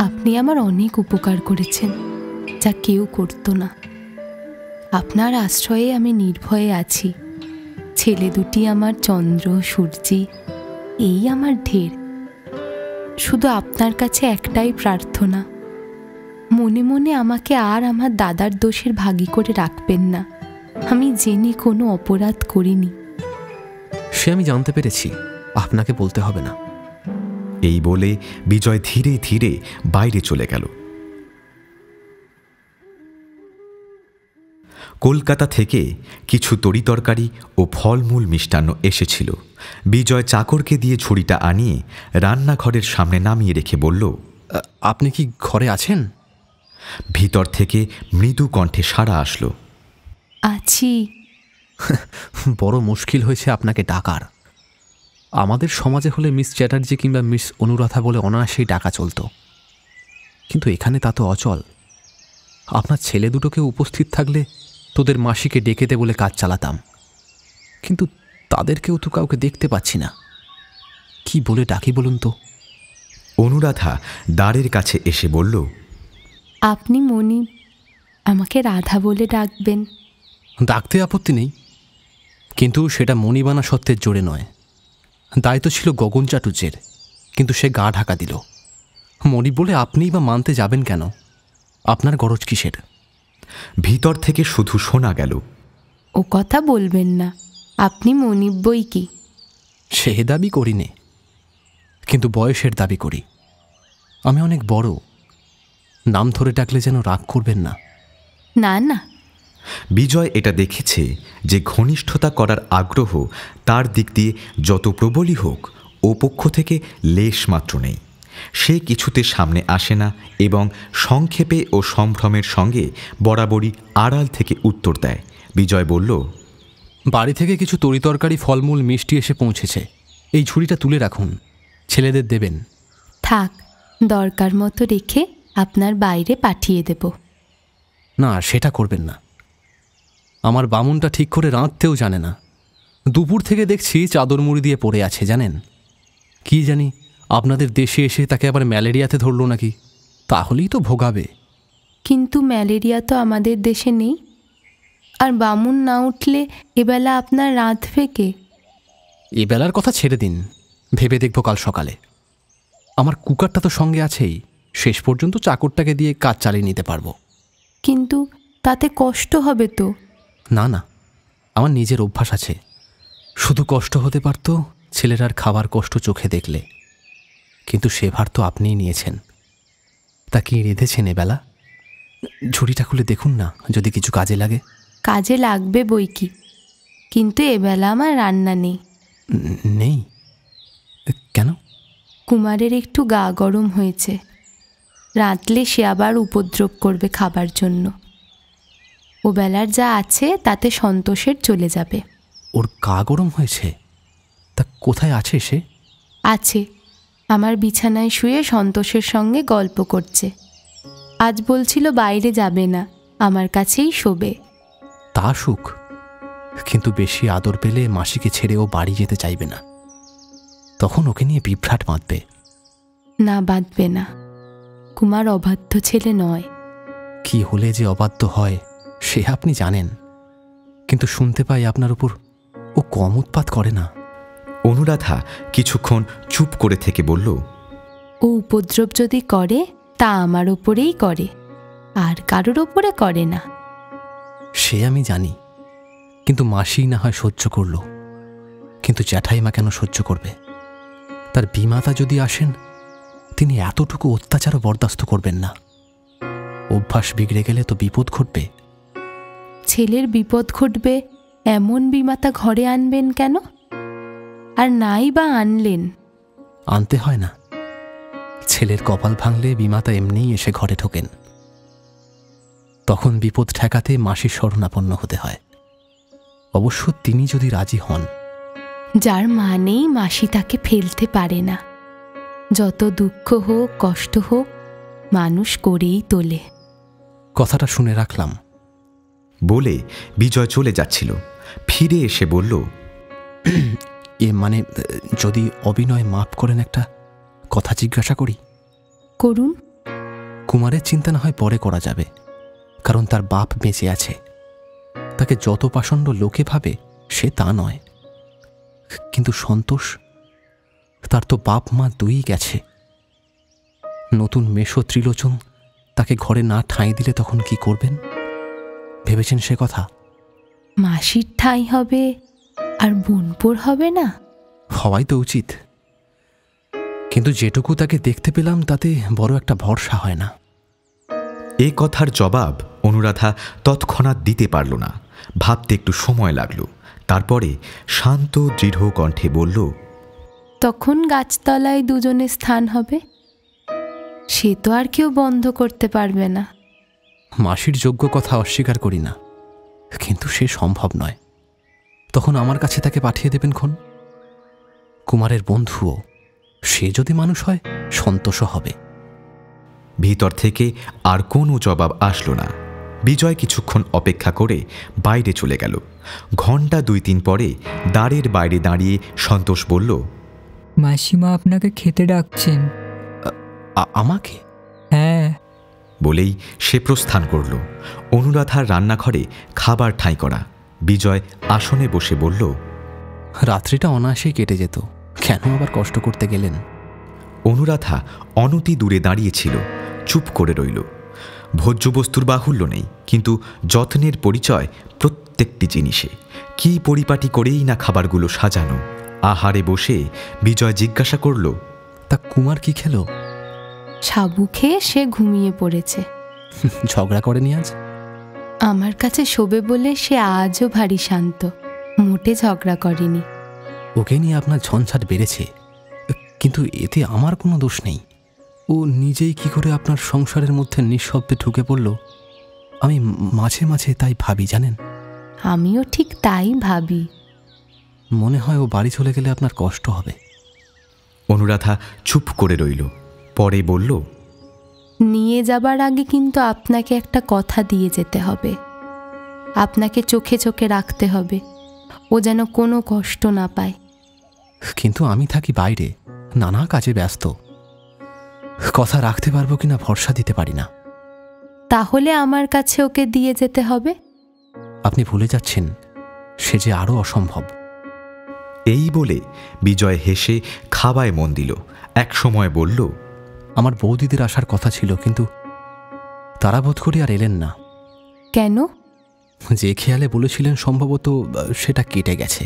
Speaker 4: আপনি আমার অনেক উপকার করেছেন, যা কেউ করতো না। আপনার আশ্রয়ে আমি নির্ভয়ে আছি। ছেলে দুটি আমার চন্দ্র সূর্যি, এই আমার ঢের। শুধু আপনার কাছে একটাই প্রার্থনা, মনে মনে আমাকে আর আমার দাদার দোষের ভাগী করে রাখবেন না। আমি জেনে কোনো অপরাধ করিনি।
Speaker 2: সে আমি জানতে পেরেছি, আপনাকে বলতে হবে না।
Speaker 1: এই বলে বিজয় ধীরে ধীরে বাইরে চলে গেল। কলকাতা থেকে কিছু তরিতরকারি ও ফলমূল মিষ্টান্ন এসেছিল। বিজয় চাকরকে দিয়ে ঝুড়িটা আনিয়ে রান্নাঘরের সামনে নামিয়ে রেখে বলল,
Speaker 2: আপনি কি ঘরে আছেন?
Speaker 1: ভিতর থেকে মৃদু কণ্ঠে সাড়া আসলো,
Speaker 4: আছি।
Speaker 2: বড় মুশকিল হয়েছে আপনাকে ডাকার। আমাদের সমাজে হলে মিস চ্যাটার্জি কিংবা মিস অনুরাধা বলে অনায়াসেই ডাকা চলত, কিন্তু এখানে তা তো অচল। আপনার ছেলে দুটোকে উপস্থিত থাকলে তোদের মাসিকে ডেকে দে বলে কাজ চালাতাম, কিন্তু তাদেরকেও তো কাউকে দেখতে পাচ্ছি না। কি বলে ডাকি বলুন তো?
Speaker 1: অনুরাধা দ্বারের কাছে এসে বলল,
Speaker 4: আপনি মনি, আমাকে রাধা বলে ডাকবেন।
Speaker 2: ডাকতে আপত্তি নেই, কিন্তু সেটা মণিবানা সত্যের জোরে নয়। দায়িত্ব ছিল গগন চাটুর্যের, কিন্তু সে গা ঢাকা দিল। মণি বলে আপনিই বা মানতে যাবেন কেন? আপনার গরজ কিসের?
Speaker 1: ভিতর থেকে শুধু শোনা গেল,
Speaker 4: ও কথা বলবেন না, আপনি মনিব বই কি।
Speaker 2: সে দাবি করি নে, কিন্তু বয়সের দাবি করি। আমি অনেক বড়, নাম ধরে ডাকলে যেন রাগ করবেন না।
Speaker 4: না না,
Speaker 1: বিজয় এটা দেখেছে যে ঘনিষ্ঠতা করার আগ্রহ তার দিক দিয়ে যত প্রবলই হোক, ও পক্ষ থেকে লেশ মাত্র নেই। সে কিছুতে সামনে আসে না এবং সংক্ষেপে ও সম্ভ্রমের সঙ্গে বরাবরই আড়াল থেকে উত্তর দেয়। বিজয় বলল,
Speaker 2: বাড়ি থেকে কিছু তরিতরকারি ফলমূল মিষ্টি এসে পৌঁছেছে, এই ঝুড়িটা তুলে রাখুন, ছেলেদের দেবেন।
Speaker 4: থাক, দরকার মতো রেখে আপনার বাইরে পাঠিয়ে দেব।
Speaker 2: না, সেটা করবেন না। আমার বামুনটা ঠিক করে রাঁধতেও জানে না। দুপুর থেকে দেখছি চাদর মুড়ি দিয়ে পড়ে আছে, জানেন? কি জানি আপনাদের দেশে এসে তাকে আবার ম্যালেরিয়াতে ধরল নাকি, তাহলেই তো ভোগাবে।
Speaker 4: কিন্তু ম্যালেরিয়া তো আমাদের দেশে নেই। আর বামুন না উঠলে এবেলা আপনার রাঁধবে কে?
Speaker 2: এবেলার কথা ছেড়ে দিন, ভেবে দেখব কাল সকালে। আমার কুকারটা তো সঙ্গে আছেই, শেষ পর্যন্ত চাকরটাকে দিয়ে কাজ চালিয়ে নিতে পারবো।
Speaker 4: কিন্তু তাতে কষ্ট হবে তো।
Speaker 2: না না, আমার নিজের অভ্যাস আছে। শুধু কষ্ট হতে পারত ছেলেরার খাবার কষ্ট চোখে দেখলে, কিন্তু সে ভার তো আপনিই নিয়েছেন। তা কি রেঁধেছেন এবেলা? ঝুড়িটা খুলে দেখুন না, যদি কিছু কাজে লাগে।
Speaker 4: কাজে লাগবে বই কি, কিন্তু এবেলা আমার রান্না নেই।
Speaker 2: নেই কেন?
Speaker 4: কুমারের একটু গা গরম হয়েছে, রাঁধলে সে আবার উপদ্রব করবে খাবার জন্য। ও বেলার যা আছে তাতে সন্তোষের চলে যাবে।
Speaker 2: ওর গা গরম হয়েছে? তা কোথায় আছে সে?
Speaker 4: আছে, আমার বিছানায় শুয়ে সন্তোষের সঙ্গে গল্প করছে। আজ বলছিল বাইরে যাবে না, আমার কাছেই শোবে।
Speaker 2: তা সুখ, কিন্তু বেশি আদর পেলে মাসিকে ছেড়ে ও বাড়ি যেতে চাইবে না, তখন ওকে নিয়ে বিভ্রাট বাঁধবে।
Speaker 4: না, বাঁধবে না। কুমার অবাধ্য ছেলে নয়।
Speaker 2: কি হলে যে অবাধ্য হয় সে আপনি জানেন, কিন্তু শুনতে পাই আপনার উপর ও কম উৎপাত করে না।
Speaker 1: অনুরাধা কিছুক্ষণ চুপ করে থেকে বলল,
Speaker 4: ও উপদ্রব যদি করে তা আমার ওপরেই করে, আর কারোর ওপরে করে না।
Speaker 2: সে আমি জানি, কিন্তু মাসি না হয় সহ্য করল, কিন্তু জ্যাঠাইমা কেন সহ্য করবে? তার বিমাতা যদি আসেন, তিনি এতটুকু অত্যাচারও বরদাস্ত করবেন না। অভ্যাস বিগড়ে গেলে তো বিপদ ঘটবে।
Speaker 4: ছেলের বিপদ ঘটবে এমন বিমাতা ঘরে আনবেন কেন? আর নাই বা আনলেন?
Speaker 2: আনতে হয় না, ছেলের কপাল ভাঙলে বিমাতা এমনিই এসে ঘরে ঢোকেন। তখন বিপদ ঠেকাতে মাসির শরণাপন্ন হতে হয়, অবশ্য তিনি যদি রাজি হন।
Speaker 4: যার মানেই মাসি তাকে ফেলতে পারে না। যত দুঃখ হোক কষ্ট হোক মানুষ করেই তোলে।
Speaker 2: কথাটা শুনে রাখলাম।
Speaker 1: বলে বিজয় চলে যাচ্ছিল। ফিরে এসে বলল,
Speaker 2: মানে যদি অভিনয় মাফ করেন, একটা কথা জিজ্ঞাসা করি?
Speaker 4: করুন।
Speaker 2: কুমারের চিন্তা না হয় পরে করা যাবে, কারণ তার বাপ বেঁচে আছে। তাকে যত পাষণ্ড লোকে ভাবে সে তা নয়, কিন্তু সন্তোষ, তার তো বাপ মা দুই গেছে, নতুন মেশো ত্রিলোচন তাকে ঘরে না ঠাঁই দিলে তখন কি করবেন? ভেবেছেন সে কথা?
Speaker 4: মাসির ঠাঁই হবে আর বোনপোর হবে না?
Speaker 2: হওয়াই তো উচিত, কিন্তু যেটুকু তাকে দেখতে পেলাম তাতে বড় একটা ভরসা হয় না।
Speaker 1: এ কথার জবাব অনুরাধা তৎক্ষণাৎ দিতে পারল না, ভাবতে একটু সময় লাগল। তারপরে শান্ত দৃঢ় কণ্ঠে বলল,
Speaker 4: তখন গাছতলায় দুজনে স্থান হবে, সে তো আর কেউ বন্ধ করতে পারবে না।
Speaker 2: মাসির যোগ্য কথা অস্বীকার করি না, কিন্তু সে সম্ভব নয়। তখন আমার কাছে তাকে পাঠিয়ে দেবেন খন। কুমারের বন্ধুও, সে যদি মানুষ হয় সন্তোষ হবে।
Speaker 1: ভিতর থেকে আর কোনো জবাব আসলো না। বিজয় কিছুক্ষণ অপেক্ষা করে বাইরে চলে গেল। ঘণ্টা 2-3 পরে দ্বারের বাইরে দাঁড়িয়ে সন্তোষ বলল,
Speaker 7: মাসিমা আপনাকে খেতে ডাকছেন।
Speaker 2: আমাকে?
Speaker 7: হ্যাঁ।
Speaker 1: বলেই সে প্রস্থান করল। অনুরাধার রান্নাঘরে খাবার ঠাঁই করা। বিজয় আসনে বসে বলল,
Speaker 2: রাত্রিটা অনায়াসেই কেটে যেত, কেন আবার কষ্ট করতে গেলেন?
Speaker 1: অনুরাধা অনতি দূরে দাঁড়িয়েছিল, চুপ করে রইল। ভোজ্যবস্তুর বাহুল্য নেই, কিন্তু যত্নের পরিচয় প্রত্যেকটি জিনিসে। কি পরিপাটি করেই না খাবারগুলো সাজানো। আহারে বসে বিজয় জিজ্ঞাসা করল,
Speaker 2: তা কুমার কি খেলো?
Speaker 4: সাবু খেয়ে সে ঘুমিয়ে পড়েছে।
Speaker 2: ঝগড়া করেনি আজ?
Speaker 4: আমার কাছে শোবে বলে সে আজও ভারী শান্ত, মোটে ঝগড়া করেনি।
Speaker 2: ওকে নিয়ে আপনার ঝঞ্ঝাট বেড়েছে, কিন্তু এতে আমার কোনো দোষ নেই। ও নিজেই কি করে আপনার সংসারের মধ্যে নিঃশব্দে ঢুকে পড়ল, আমি মাঝে মাঝে তাই ভাবি জানেন।
Speaker 4: আমিও ঠিক তাই ভাবি।
Speaker 2: মনে হয় ও বাড়ি চলে গেলে আপনার কষ্ট হবে।
Speaker 1: অনুরাধা চুপ করে রইল, পরে বলল,
Speaker 4: নিয়ে যাবার আগে কিন্তু আপনাকে একটা কথা দিয়ে যেতে হবে। আপনাকে চোখে চোখে রাখতে হবে, ও যেন কোনো কষ্ট না পায়।
Speaker 2: কিন্তু আমি থাকি বাইরে, নানা কাজে ব্যস্ত, কথা রাখতে পারবো কিনা ভরসা দিতে পারি না।
Speaker 4: তাহলে আমার কাছে ওকে দিয়ে যেতে হবে।
Speaker 2: আপনি ভুলে যাচ্ছেন, সে যে আরও অসম্ভব।
Speaker 1: এই বলে বিজয় হেসে খাওয়ায় মন দিল। এক সময় বলল,
Speaker 2: আমার বৌদিদের আসার কথা ছিল, কিন্তু তারা বোধ করি আর এলেন না।
Speaker 4: কেন?
Speaker 2: যে খেয়ালে বলেছিলেন সম্ভবত সেটা কেটে গেছে।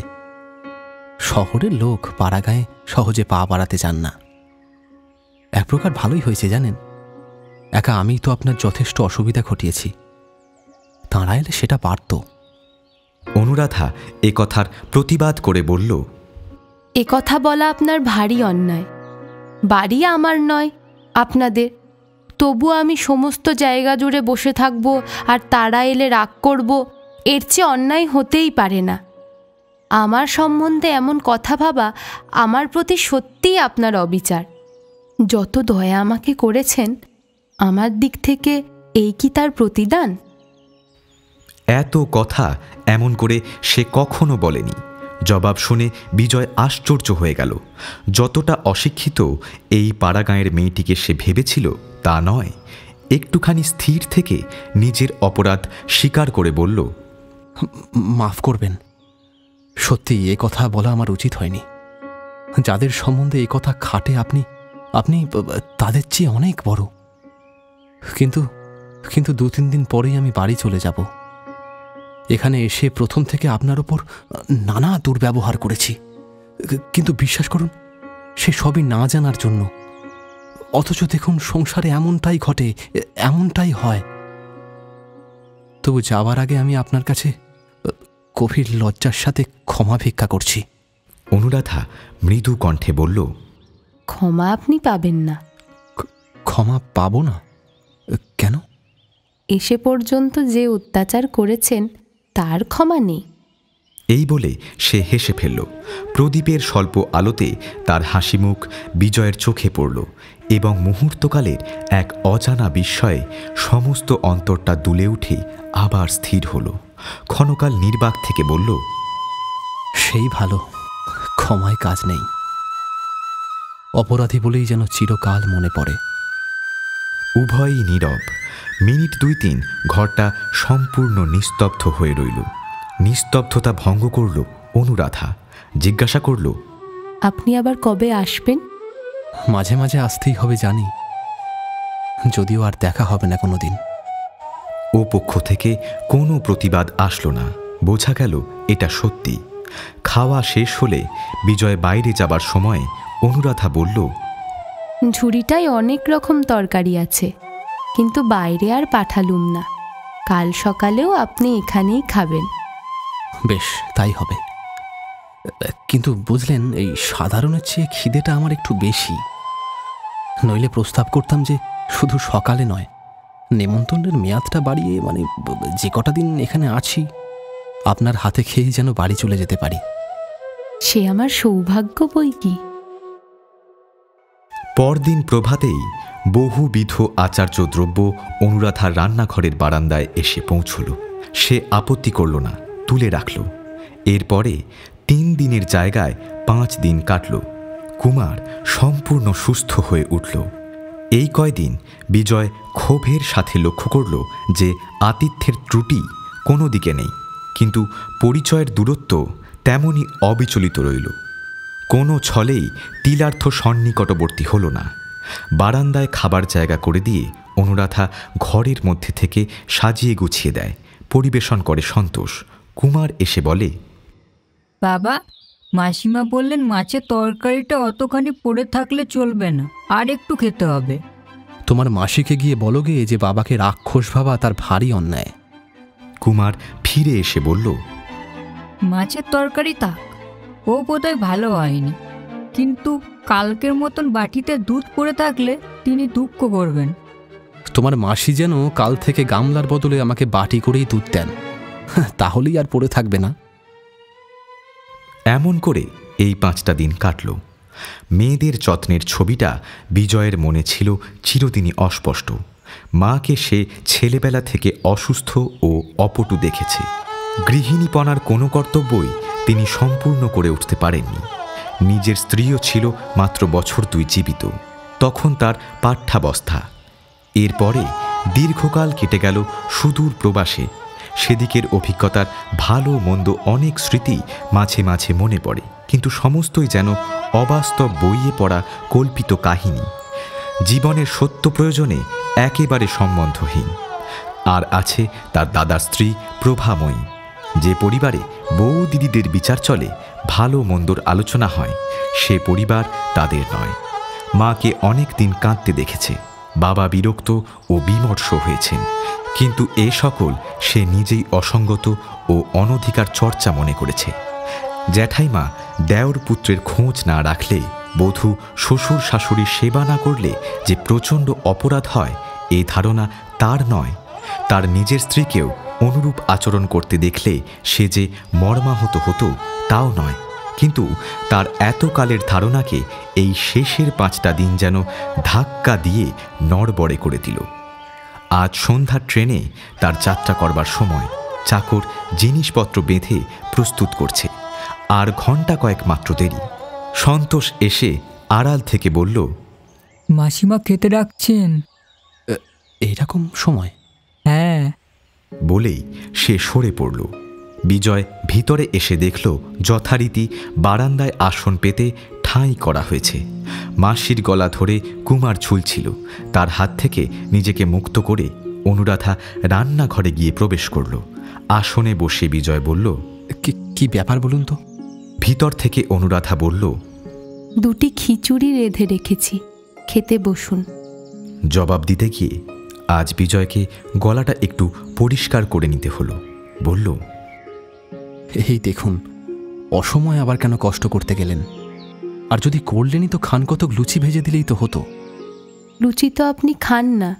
Speaker 2: শহরের লোক পাড়াগাঁয়ে সহজে পা বাড়াতে চান না। এক প্রকার ভালোই হয়েছে জানেন, একা আমি তো আপনার যথেষ্ট অসুবিধা ঘটিয়েছি, তাঁরা এলে সেটা পারত।
Speaker 1: অনুরাধা এ কথার প্রতিবাদ করে বলল,
Speaker 4: এ কথা বলা আপনার ভারী অন্যায়। বাড়ি আমার নয়, আপনাদের। তবু আমি সমস্ত জায়গা জুড়ে বসে থাকব আর তারা এলে রাগ করব, এর চেয়ে অন্যায় হতেই পারে না। আমার সম্বন্ধে এমন কথা ভাবা আমার প্রতি সত্যিই আপনার অবিচার। যত দয়া আমাকে করেছেন, আমার দিক থেকে এই কি তার প্রতিদান?
Speaker 1: এত কথা এমন করে সে কখনো বলেনি। জবাব শুনে বিজয় আশ্চর্য হয়ে গেল। যতটা অশিক্ষিত এই পাড়াগাঁয়ের মেয়েটিকে সে ভেবেছিল তা নয়। একটুখানি স্থির থেকে নিজের অপরাধ স্বীকার করে বলল,
Speaker 2: মাফ করবেন, সত্যি এ কথা বলা আমার উচিত হয়নি। যাদের সম্বন্ধে এ কথা খাটে আপনি আপনি তাদের চেয়ে অনেক বড়। কিন্তু 2-3 দিন পরেই আমি বাড়ি চলে যাব। এখানে এসে প্রথম থেকে আপনার ওপর নানা দুর্ব্যবহার করেছি, কিন্তু বিশ্বাস করুন সে সবই না জানার জন্য। অথচ দেখুন সংসারে এমনটাই ঘটে, এমনটাই হয়। তবু যাওয়ার আগে আমি আপনার কাছে গভীর লজ্জার সাথে ক্ষমা ভিক্ষা করছি।
Speaker 1: অনুরাধা মৃদু কণ্ঠে বলল,
Speaker 4: ক্ষমা আপনি পাবেন না।
Speaker 2: ক্ষমা পাবো না? কেন?
Speaker 4: এসে পর্যন্ত যে অত্যাচার করেছেন তার ক্ষমা নেই।
Speaker 1: এই বলে সে হেসে ফেলল। প্রদীপের স্বল্প আলোতে তার হাসিমুখ বিজয়ের চোখে পড়ল এবং মুহূর্তকালের এক অজানা বিস্ময়ে সমস্ত অন্তরটা দুলে উঠে আবার স্থির হল। ক্ষণকাল নির্বাক থেকে বলল,
Speaker 2: সেই ভালো, ক্ষমায় কাজ নেই। অপরাধী বলেই যেন চিরকাল মনে পড়ে।
Speaker 1: উভয়ই নীরব। মিনিট 2-3 ঘরটা সম্পূর্ণ নিস্তব্ধ হয়ে রইল। নিস্তব্ধতা ভঙ্গ করল অনুরাধা। জিজ্ঞাসা করল,
Speaker 4: আপনি আবার কবে আসবেন?
Speaker 2: মাঝে মাঝে আসতেই হবে জানি, যদিও আর দেখা হবে না কোনোদিন।
Speaker 1: ও পক্ষ থেকে কোনো প্রতিবাদ আসলো না। বোঝা গেল এটা সত্যি। খাওয়া শেষ হলে বিজয় বাইরে যাবার সময় অনুরাধা বলল,
Speaker 4: ঝুড়িটায় অনেক রকম তরকারি আছে, কিন্তু বাইরে আর পাঠালুম না। কাল সকালেও আপনি এখানেই খাবেন।
Speaker 2: বেশ, তাই হবে। কিন্তু বুঝলেন, এই সাধারণের চেয়ে খিদেটা আমার একটু বেশি। নইলে প্রস্তাব করতাম যে শুধু সকালে নয়, নেমন্তন্নের মেয়াদটা বাড়িয়ে, মানে যে কটা দিন এখানে আছি আপনার হাতে খেয়েই যেন বাড়ি চলে যেতে পারি।
Speaker 4: সে আমার সৌভাগ্য বই কি।
Speaker 1: পরদিন প্রভাতেই বহুবিধ আচার্য দ্রব্য অনুরাধার রান্নাঘরের বারান্দায় এসে পৌঁছল। সে আপত্তি করল না, তুলে রাখল। এরপরে 3 দিনের জায়গায় 5 দিন কাটল। কুমার সম্পূর্ণ সুস্থ হয়ে উঠল। এই কয়দিন বিজয় ক্ষোভের সাথে লক্ষ্য করল যে আতিথ্যের ত্রুটি কোনো দিকে নেই, কিন্তু পরিচয়ের দূরত্ব তেমনই অবিচলিত রইল। কোনো ছলেই তিলার্থ সন্নিকটবর্তী হল না। বারান্দায় খাবার জায়গা করে দিয়ে অনুরাধা ঘরের মধ্যে থেকে সাজিয়ে গুছিয়ে দেয়, পরিবেশন করে সন্তোষ। কুমার এসে বলে,
Speaker 7: বাবা, মাসিমা বললেন মাছের তরকারিটা অতখানি পড়ে থাকলে চলবে না, আর একটু খেতে হবে।
Speaker 2: তোমার মাসিকে গিয়ে বলো গে যে বাবাকে রাক্ষস ভাবা তার ভারী অন্যায়।
Speaker 1: কুমার ফিরে এসে বলল,
Speaker 7: মাছের তরকারি থাক, ও বোধহয় ভালো হয়নি, কিন্তু কালকের মতন বাটিতে দুধ পড়ে থাকলে তিনি দুঃখ করবেন।
Speaker 2: তোমার মাসি যেন কাল থেকে গামলার বদলে আমাকে বাটি করেই দুধ দেন, তাহলেই আর পড়ে থাকবে না।
Speaker 1: এমন করে এই 5টা দিন কাটল। মেয়েদের যত্নের ছবিটা বিজয়ের মনে ছিল চিরদিনই অস্পষ্ট। মাকে সে ছেলেবেলা থেকে অসুস্থ ও অপটু দেখেছে। গৃহিণীপনার কোনো কর্তব্যই তিনি সম্পূর্ণ করে উঠতে পারেননি। নিজের স্ত্রীও ছিল মাত্র বছর 2 জীবিত, তখন তার পাঠ্যাবস্থা। এরপরে দীর্ঘকাল কেটে গেল সুদূর প্রবাসে। সেদিকের অভিজ্ঞতার ভালো মন্দ অনেক স্মৃতি মাঝে মাঝে মনে পড়ে, কিন্তু সমস্তই যেন অবাস্তব বইয়ে পড়া কল্পিত কাহিনী, জীবনের সত্য প্রয়োজনে একেবারে সম্বন্ধহীন। আর আছে তার দাদার স্ত্রী প্রভাময়ী। যে পরিবারে বউ দিদিদের বিচার চলে, ভালো মন্দর আলোচনা হয়, সে পরিবার তাদের নয়। মাকে অনেক দিন কাঁদতে দেখেছে, বাবা বিরক্ত ও বিমর্ষ হয়েছেন, কিন্তু এ সকল সে নিজেই অসঙ্গত ও অনধিকার চর্চা মনে করেছে। জ্যাঠাইমা দেওর পুত্রের খোঁজ না রাখলে, বধূ শ্বশুর শাশুড়ির সেবা না করলে যে প্রচণ্ড অপরাধ হয়, এই ধারণা তার নয়। তার নিজের স্ত্রীকেও অনুরূপ আচরণ করতে দেখলে সে যে মর্মাহত হতো তাও নয়, কিন্তু তার এতকালের ধারণাকে এই শেষের 5টা দিন যেন ধাক্কা দিয়ে নড়বড়ে করে দিল। আজ সন্ধ্যার ট্রেনে তার যাত্রা করবার সময় চাকর জিনিসপত্র বেঁধে প্রস্তুত করছে। আর ঘণ্টা কয়েক মাত্র দেরি। সন্তোষ এসে আড়াল থেকে বলল,
Speaker 7: মাসিমা খেতে রাখছেন।
Speaker 2: এইরকম সময়?
Speaker 7: হ্যাঁ।
Speaker 1: বলেই সে সরে পড়ল। বিজয় ভিতরে এসে দেখল যথারীতি বারান্দায় আসন পেতে ঠাঁই করা হয়েছে। মাসির গলা ধরে কুমার ঝুলছিল। তার হাত থেকে নিজেকে মুক্ত করে অনুরাধা রান্নাঘরে গিয়ে প্রবেশ করল। আসনে বসে বিজয় বলল,
Speaker 2: কি ব্যাপার বলুন তো?
Speaker 1: ভিতর থেকে অনুরাধা বলল,
Speaker 4: 2টি খিচুড়ি রেঁধে রেখেছি, খেতে বসুন।
Speaker 1: জবাব দিতে গিয়ে আজ বিজয়কে গলাটা একটু পরিষ্কার করে নিতে হলো। বলল,
Speaker 2: এই দেখুন, অসময়ে আবার কেন কষ্ট করতে গেলেন? আর যদি করলেনই তো খান কতক লুচি ভেজে দিলেই তো হতো।
Speaker 4: লুচি তো আপনি খান না।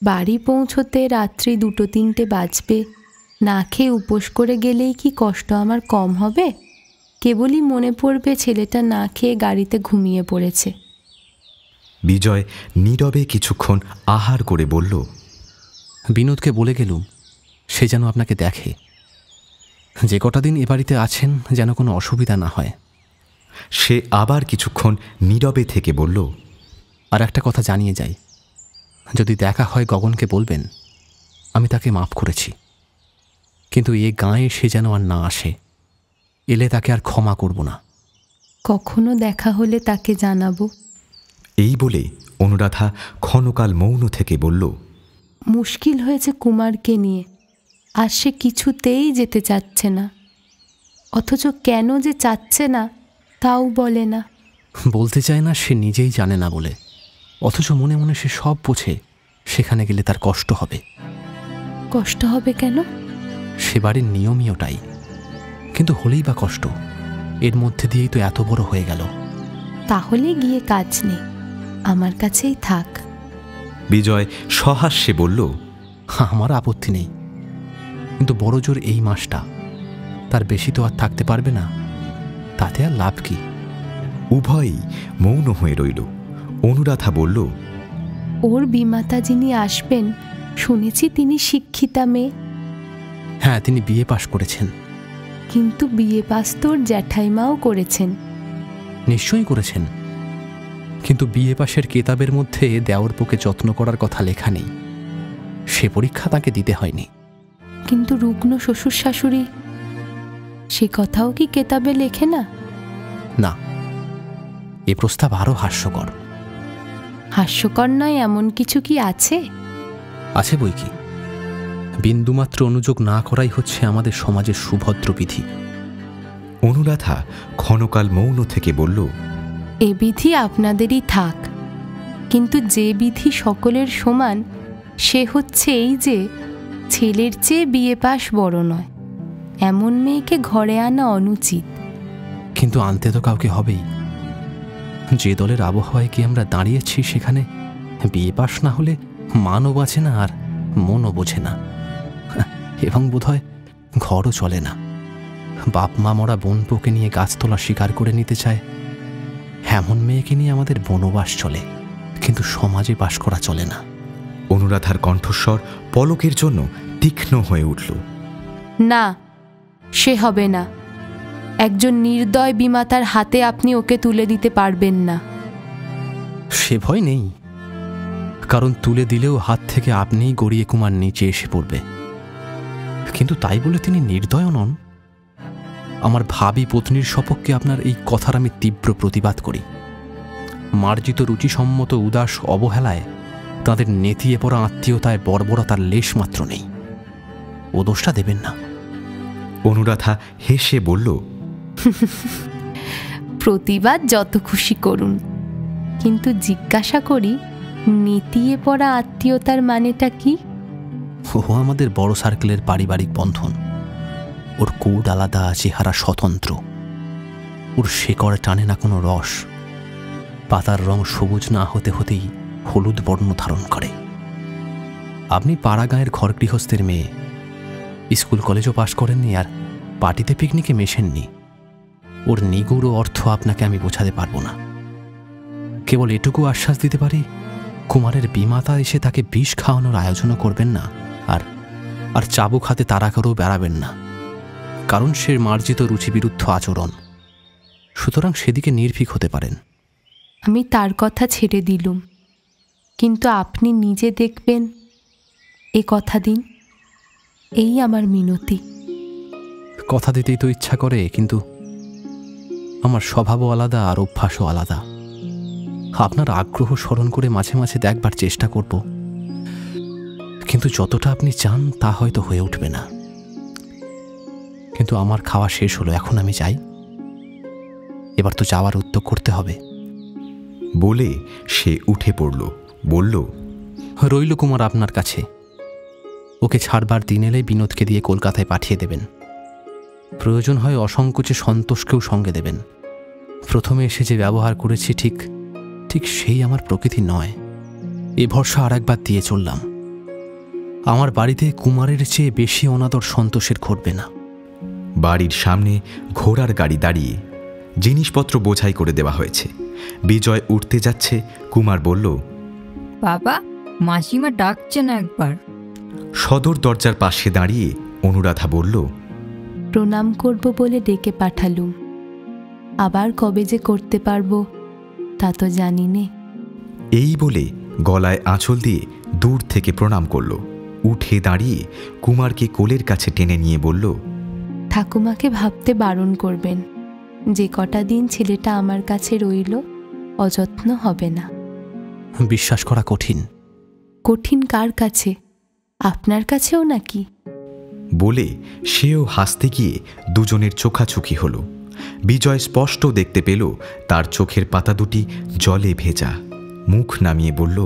Speaker 4: বাড়ি পৌঁছতে রাত্রি 2-3টে বাজবে। না খেয়ে উপোস করে গেলেই কি কষ্ট আমার কম হবে? কেবলই মনে পড়বে ছেলেটা না খেয়ে গাড়িতে ঘুমিয়ে পড়েছে।
Speaker 1: বিজয় নীরবে কিছুক্ষণ আহার করে বলল,
Speaker 2: বিনোদকে বলে গেলুম সে যেন আপনাকে দেখে। যে কটা দিন এ বাড়িতে আছেন যেন কোনো অসুবিধা না হয়।
Speaker 1: সে আবার কিছুক্ষণ নীরবে থেকে বলল,
Speaker 2: আর একটা কথা জানিয়ে যাই, যদি দেখা হয় গগনকে বলবেন আমি তাকে মাফ করেছি, কিন্তু এ গাঁয়ে সে যেন আর না আসে। এলে তাকে আর ক্ষমা করব না।
Speaker 4: কখনো দেখা হলে তাকে জানাবো।
Speaker 1: এই বলে অনুরাধা ক্ষণকাল মৌন থেকে বলল,
Speaker 4: মুশকিল হয়েছে কুমারকে নিয়ে, আর সে কিছুতেই যেতে চাচ্ছে না। অথচ কেন যে চাচ্ছে না তাও বলে না।
Speaker 2: বলতে চায় না, সে নিজেই জানে না বলে, অথচ মনে মনে সে সব বোঝে সেখানে গেলে তার কষ্ট হবে।
Speaker 4: কষ্ট হবে কেন?
Speaker 2: সে বাড়ির নিয়মই ওটাই। কিন্তু হলেই বা কষ্ট, এর মধ্যে দিয়েই তো এত বড় হয়ে গেল।
Speaker 4: তাহলে গিয়ে কাজ নেই, আমার কাছেই থাক।
Speaker 1: বিজয় সহাস্যে বলল,
Speaker 2: আমার আপত্তি নেই, কিন্তু বড় জোর এই মাসটা, তার বেশি তো আর থাকতে পারবে না, তাতে আর লাভ কি?
Speaker 1: উভয়ই মৌন হয়ে রইল। অনুরাধা বলল,
Speaker 4: ওর বিমাতা যিনি আসবেন, শুনেছি তিনি শিক্ষিতা মেয়ে।
Speaker 2: হ্যাঁ, তিনি বিএ পাশ করেছেন।
Speaker 4: কিন্তু বিএ পাস তোর জ্যাঠাইমাও করেছেন।
Speaker 2: নিশ্চয়ই করেছেন, কিন্তু বিএ পাশের কেতাবের মধ্যে দেওর পক্ষে যত্ন করার কথা লেখা নেই। সে পরীক্ষা তাকে দিতে হয়নি।
Speaker 4: কিন্তু রুগ্ন শ্বশুর শাশুড়ি, সে কথাও কি কেতাবে লেখে না?
Speaker 2: না, এ প্রস্তাব আরও হাস্যকর।
Speaker 4: হাস্যকর নয় এমন কিছু কি আছে?
Speaker 2: আছে বই কি। বিন্দুমাত্র অনুযোগ না করাই হচ্ছে আমাদের সমাজের সুভদ্র বিধি।
Speaker 1: অনুরাধা ক্ষণকাল মৌন থেকে বলল,
Speaker 4: এ বিধি আপনাদেরই থাক, কিন্তু যে বিধি সকলের সমান সে হচ্ছে এই যে ছেলের চেয়ে বিএ পাশ বড় নয়, এমন মেয়েকে ঘরে আনা অনুচিত।
Speaker 2: কিন্তু আনতে তো কাউকে হবেই। যে দলের আবহাওয়ায় কি আমরা দাঁড়িয়েছি, সেখানে বিএ পাশ না হলে মানও বাঁচে না আর মনও বোঝে না, এবং বোধহয় ঘরও চলে না। বাপ মা মরা বোনপোকে নিয়ে গাছতলা শিকার করে নিতে চায়, এমন মেয়েকে নিয়ে আমাদের বনবাস চলে, কিন্তু সমাজে বাস করা চলে না।
Speaker 1: অনুরাধার কণ্ঠস্বর পলকের জন্য তীক্ষ্ণ হয়ে উঠল।
Speaker 4: না, সে হবে না। একজন নির্দয় বিমাতার হাতে আপনি ওকে তুলে দিতে পারবেন না।
Speaker 2: সে ভয় নেই, কারণ তুলে দিলেও হাত থেকে আপনিই গড়িয়ে কুমার নিচে এসে পড়বে। কিন্তু তাই বলে তিনি নির্দয় নন। আমার ভাবি পত্নীর সপক্ষে আপনার এই কথার আমি তীব্র প্রতিবাদ করি। মার্জিত রুচিসম্মত উদাস অবহেলায় তাদের নেতিয়ে পড়া আত্মীয়তায় বর্বরতার লেশ মাত্র নেই। ও দোষটা দেবেন না।
Speaker 1: অনুরাধা হেসে বলল,
Speaker 4: প্রতিবাদ যত খুশি করুন, কিন্তু জিজ্ঞাসা করি, নেতিয়ে পড়া আত্মীয়তার মানেটা কি?
Speaker 2: ও আমাদের বড় সার্কেলের পারিবারিক বন্ধন। ওর কোড আলাদা, চেহারা স্বতন্ত্র। ওর শেকড় টানে না কোনো রস। পাতার রং সবুজ না হতে হতেই হলুদ বর্ণ ধারণ করে। আপনি পাড়া গাঁয়ের ঘর গৃহস্থের মেয়ে, স্কুল কলেজও পাশ করেননি, আর পার্টিতে পিকনিকে মেশেননি। ওর নিগুড় অর্থ আপনাকে আমি বোঝাতে পারবো না। কেবল এটুকু আশ্বাস দিতে পারি, কুমারের বিমাতা এসে তাকে বিষ খাওয়ানোর আয়োজনও করবেন না, আর আর চাবুক হাতে তাড়া করেও বেড়াবেন না, কারণ সে মার্জিত রুচিবিরুদ্ধ আচরণ। সুতরাং সেদিকে নির্ভীক হতে পারেন।
Speaker 4: আমি তার কথা ছেড়ে দিলুম, কিন্তু আপনি নিজে দেখবেন, এ কথা দিন, এই আমার মিনতি।
Speaker 2: কথা দিতেই তো ইচ্ছা করে, কিন্তু আমার স্বভাবও আলাদা আর অভ্যাসও আলাদা। আপনার আগ্রহ স্মরণ করে মাঝে মাঝে দেখবার চেষ্টা করব, কিন্তু যতটা আপনি চান তা হয়তো হয়ে উঠবে না। কিন্তু আমার খাওয়া শেষ হলো, এখন আমি যাই। এবার তো যাওয়ার উদ্যোগ করতে হবে।
Speaker 1: বলে সে উঠে পড়ল। বলল,
Speaker 2: রইল কুমার আপনার কাছে। ওকে ছাড়বার দিন এলে বিনোদকে দিয়ে কলকাতায় পাঠিয়ে দেবেন। প্রয়োজন হয় অসংকোচে সন্তোষকেও সঙ্গে দেবেন। প্রথমে এসে যে ব্যবহার করেছি ঠিক ঠিক সেই আমার প্রকৃতি নয়। এ ভরসা আর একবার দিয়ে চললাম। আমার বাড়িতে কুমারের চেয়ে বেশি অনাদর সন্তোষের ঘটবে না।
Speaker 1: বাড়ির সামনে ঘোড়ার গাড়ি দাঁড়িয়ে, জিনিসপত্র বোঝাই করে দেওয়া হয়েছে। বিজয় উঠতে যাচ্ছে, কুমার বলল,
Speaker 7: বাবা, মাসিমা ডাকছেন একবার।
Speaker 1: সদর দরজার পাশে দাঁড়িয়ে অনুরাধা বলল,
Speaker 4: প্রণাম করব বলে ডেকে পাঠালুম, আবার কবে যে করতে পারবো তা তো জানি নে।
Speaker 1: এই বলে গলায় আঁচল দিয়ে দূর থেকে প্রণাম করল। উঠে দাঁড়িয়ে কুমারকে কোলের কাছে টেনে নিয়ে বলল,
Speaker 4: ঠাকুমাকে ভাবতে বারণ করবেন, যে কটা দিন ছেলেটা আমার কাছে রইল অযত্ন হবে না।
Speaker 2: বিশ্বাস করা কঠিন।
Speaker 4: কঠিন কার কাছে? আপনার কাছেও নাকি?
Speaker 1: বলে সেও হাসতে গিয়ে দুজনের চোখাচোখি হলো। বিজয় স্পষ্ট দেখতে পেল তার চোখের পাতা দুটি জলে ভেজা। মুখ নামিয়ে বলল,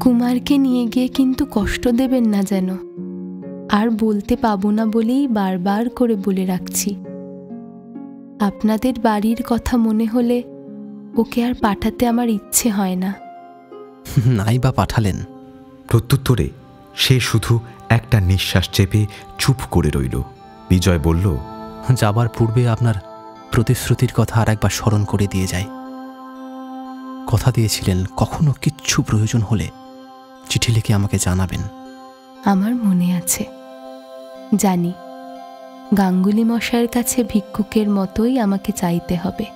Speaker 4: কুমারকে নিয়ে গিয়ে কিন্তু কষ্ট দেবেন না যেন। আর বলতে পাবো না বলেই বারবার করে বলে রাখছি। আপনাদের বাড়ির কথা মনে হলে ওকে আর পাঠাতে আমার ইচ্ছে হয় না।
Speaker 2: নাই বা পাঠালেন?
Speaker 1: প্রত্যুত্তরে সে শুধু একটা নিঃশ্বাস চেপে চুপ করে রইল। বিজয় বলল,
Speaker 2: যাবার পূর্বে আপনার প্রতিশ্রুতির কথা আর একবার স্মরণ করে দিয়ে যায়। কথা দিয়েছিলেন কখনো কিচ্ছু প্রয়োজন হলে চিঠি লিখে আমাকে জানাবেন।
Speaker 4: আমার মনে আছে, জানি। গাঙ্গুলি মশাইয়ের কাছে ভিক্ষুকের মতোই আমাকে চাইতে হবে।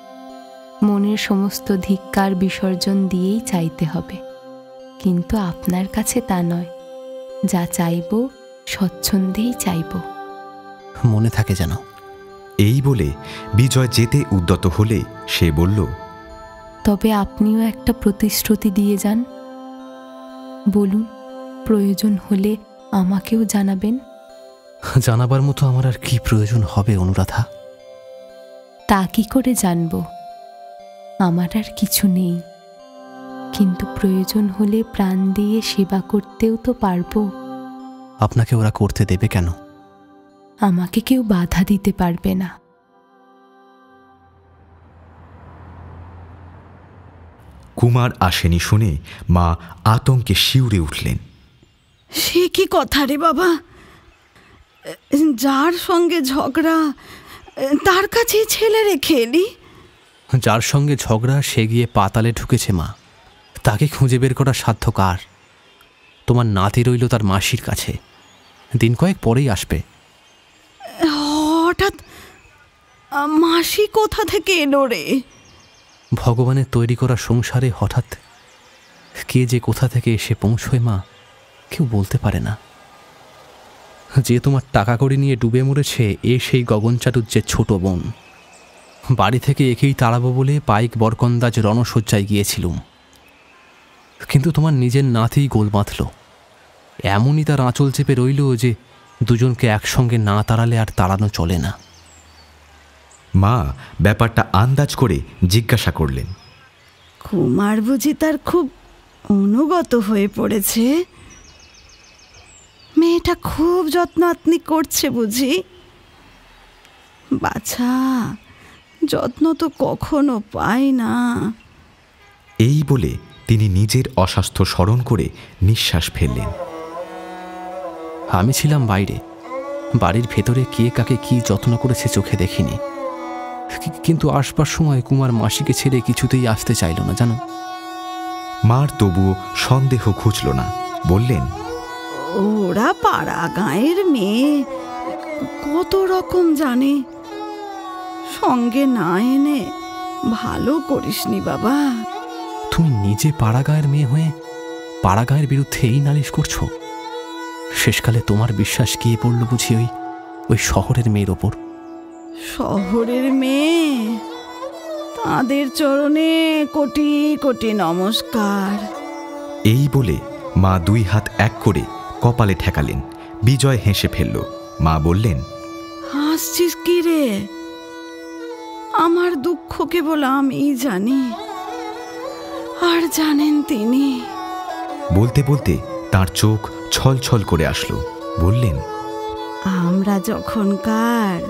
Speaker 4: মনের সমস্ত ধিক্কার বিসর্জন দিয়েই চাইতে হবে। কিন্তু আপনার কাছে তা নয়। যা চাইব স্বচ্ছন্দেই চাইব।
Speaker 2: মনে থাকে যেন।
Speaker 1: এই বলে বিজয় যেতে উদ্যত হলে সে বলল,
Speaker 4: তবে আপনিও একটা প্রতিশ্রুতি দিয়ে যান। বলুন, প্রয়োজন হলে আমাকেও জানাবেন।
Speaker 2: জানাবার মতো আমার আর কি প্রয়োজন হবে অনুরাধা?
Speaker 4: তা কি করে জানব? আমার আর কিছু নেই, কিন্তু প্রয়োজন হলে প্রাণ দিয়ে সেবা করতেও তো পারবো।
Speaker 2: আপনাকে ওরা করতে দেবে কেন?
Speaker 4: আমাকে কেউ বাধা দিতে পারবে না।
Speaker 1: কুমার আসেনি শুনে মা আতঙ্কে শিউরে উঠলেন।
Speaker 6: সে কি কথা রে বাবা? যার সঙ্গে ঝগড়া তার কাছে ছেলে রেখে এলি?
Speaker 2: যার সঙ্গে ঝগড়া সে গিয়ে পাতালে ঢুকেছে মা। তাকে খুঁজে বের করা সাধ্য কার? তোমার নাতি রইল তার মাসির কাছে, দিন কয়েক পরেই আসবে।
Speaker 6: হঠাৎ মাসি কোথা থেকে এলো রে?
Speaker 2: ভগবানের তৈরি করা সংসারে হঠাৎ কে যে কোথা থেকে এসে পৌঁছয় মা, কেউ বলতে পারে না। যে তোমার টাকা কড়ি নিয়ে ডুবে মরেছে এ সেই গগন চাটুর্যের ছোট বোন। বাড়ি থেকে একেই তাড়াবো বলে পাইক বরকন্দাজ রণসজ্জায় গিয়েছিলুম, কিন্তু তোমার নিজের নাতি গোল বাঁধল। এমনই তার আঁচল চেপে রইল যে দুজনকে একসঙ্গে না তাড়ালে আর তাড়ানো চলে না।
Speaker 1: মা ব্যাপারটা আন্দাজ করে জিজ্ঞাসা করলেন,
Speaker 6: কুমার বুঝি তার খুব অনুগত হয়ে পড়েছে? মেয়েটা খুব যত্ন আত্নি করছে বুঝি? বাছা, যত্ন তো কখনো পায় না।
Speaker 1: এই বলে তিনি নিজের অস্বাস্থ্য স্মরণ করে নিঃশ্বাস ফেললেন।
Speaker 2: আমি ছিলাম বাইরে, বাড়ির ভেতরে কে কাকে কি যত্ন করেছে চোখে দেখিনি, কিন্তু আসবার সময় কুমার মাসিকে ছেড়ে কিছুতেই আসতে চাইল না জানো।
Speaker 1: মার তবুও সন্দেহ খুঁজল না, বললেন,
Speaker 6: ওরা পাড়া গাঁয়ের মেয়ে, কত রকম জানে। সঙ্গে না এনে ভালো করিসনি বাবা।
Speaker 2: তুমি নিজে পাড়া গাঁয়ের মেয়ে হয়ে পাড়া গাঁয়ের বিরুদ্ধে এই নালিশ করছো? শেষকালে তোমার বিশ্বাস গিয়ে পড়ল বুঝি ওই শহরের মেয়ের ওপর?
Speaker 6: শহরের মেয়ে, তাদের চরণে কোটি কোটি নমস্কার।
Speaker 1: এই বলে মা দুই হাত এক করে কপালে ঠেকালেন। বিজয় হেসে ফেলল। মা বললেন,
Speaker 6: হাসছিস কি রে? আমার দুঃখ কেবল আমিই জানি, আর জানেন তিনি।
Speaker 1: বলতে বলতে তার চোখ ছল ছল করে আসলো। বললেন,
Speaker 6: আমরা যখনকার,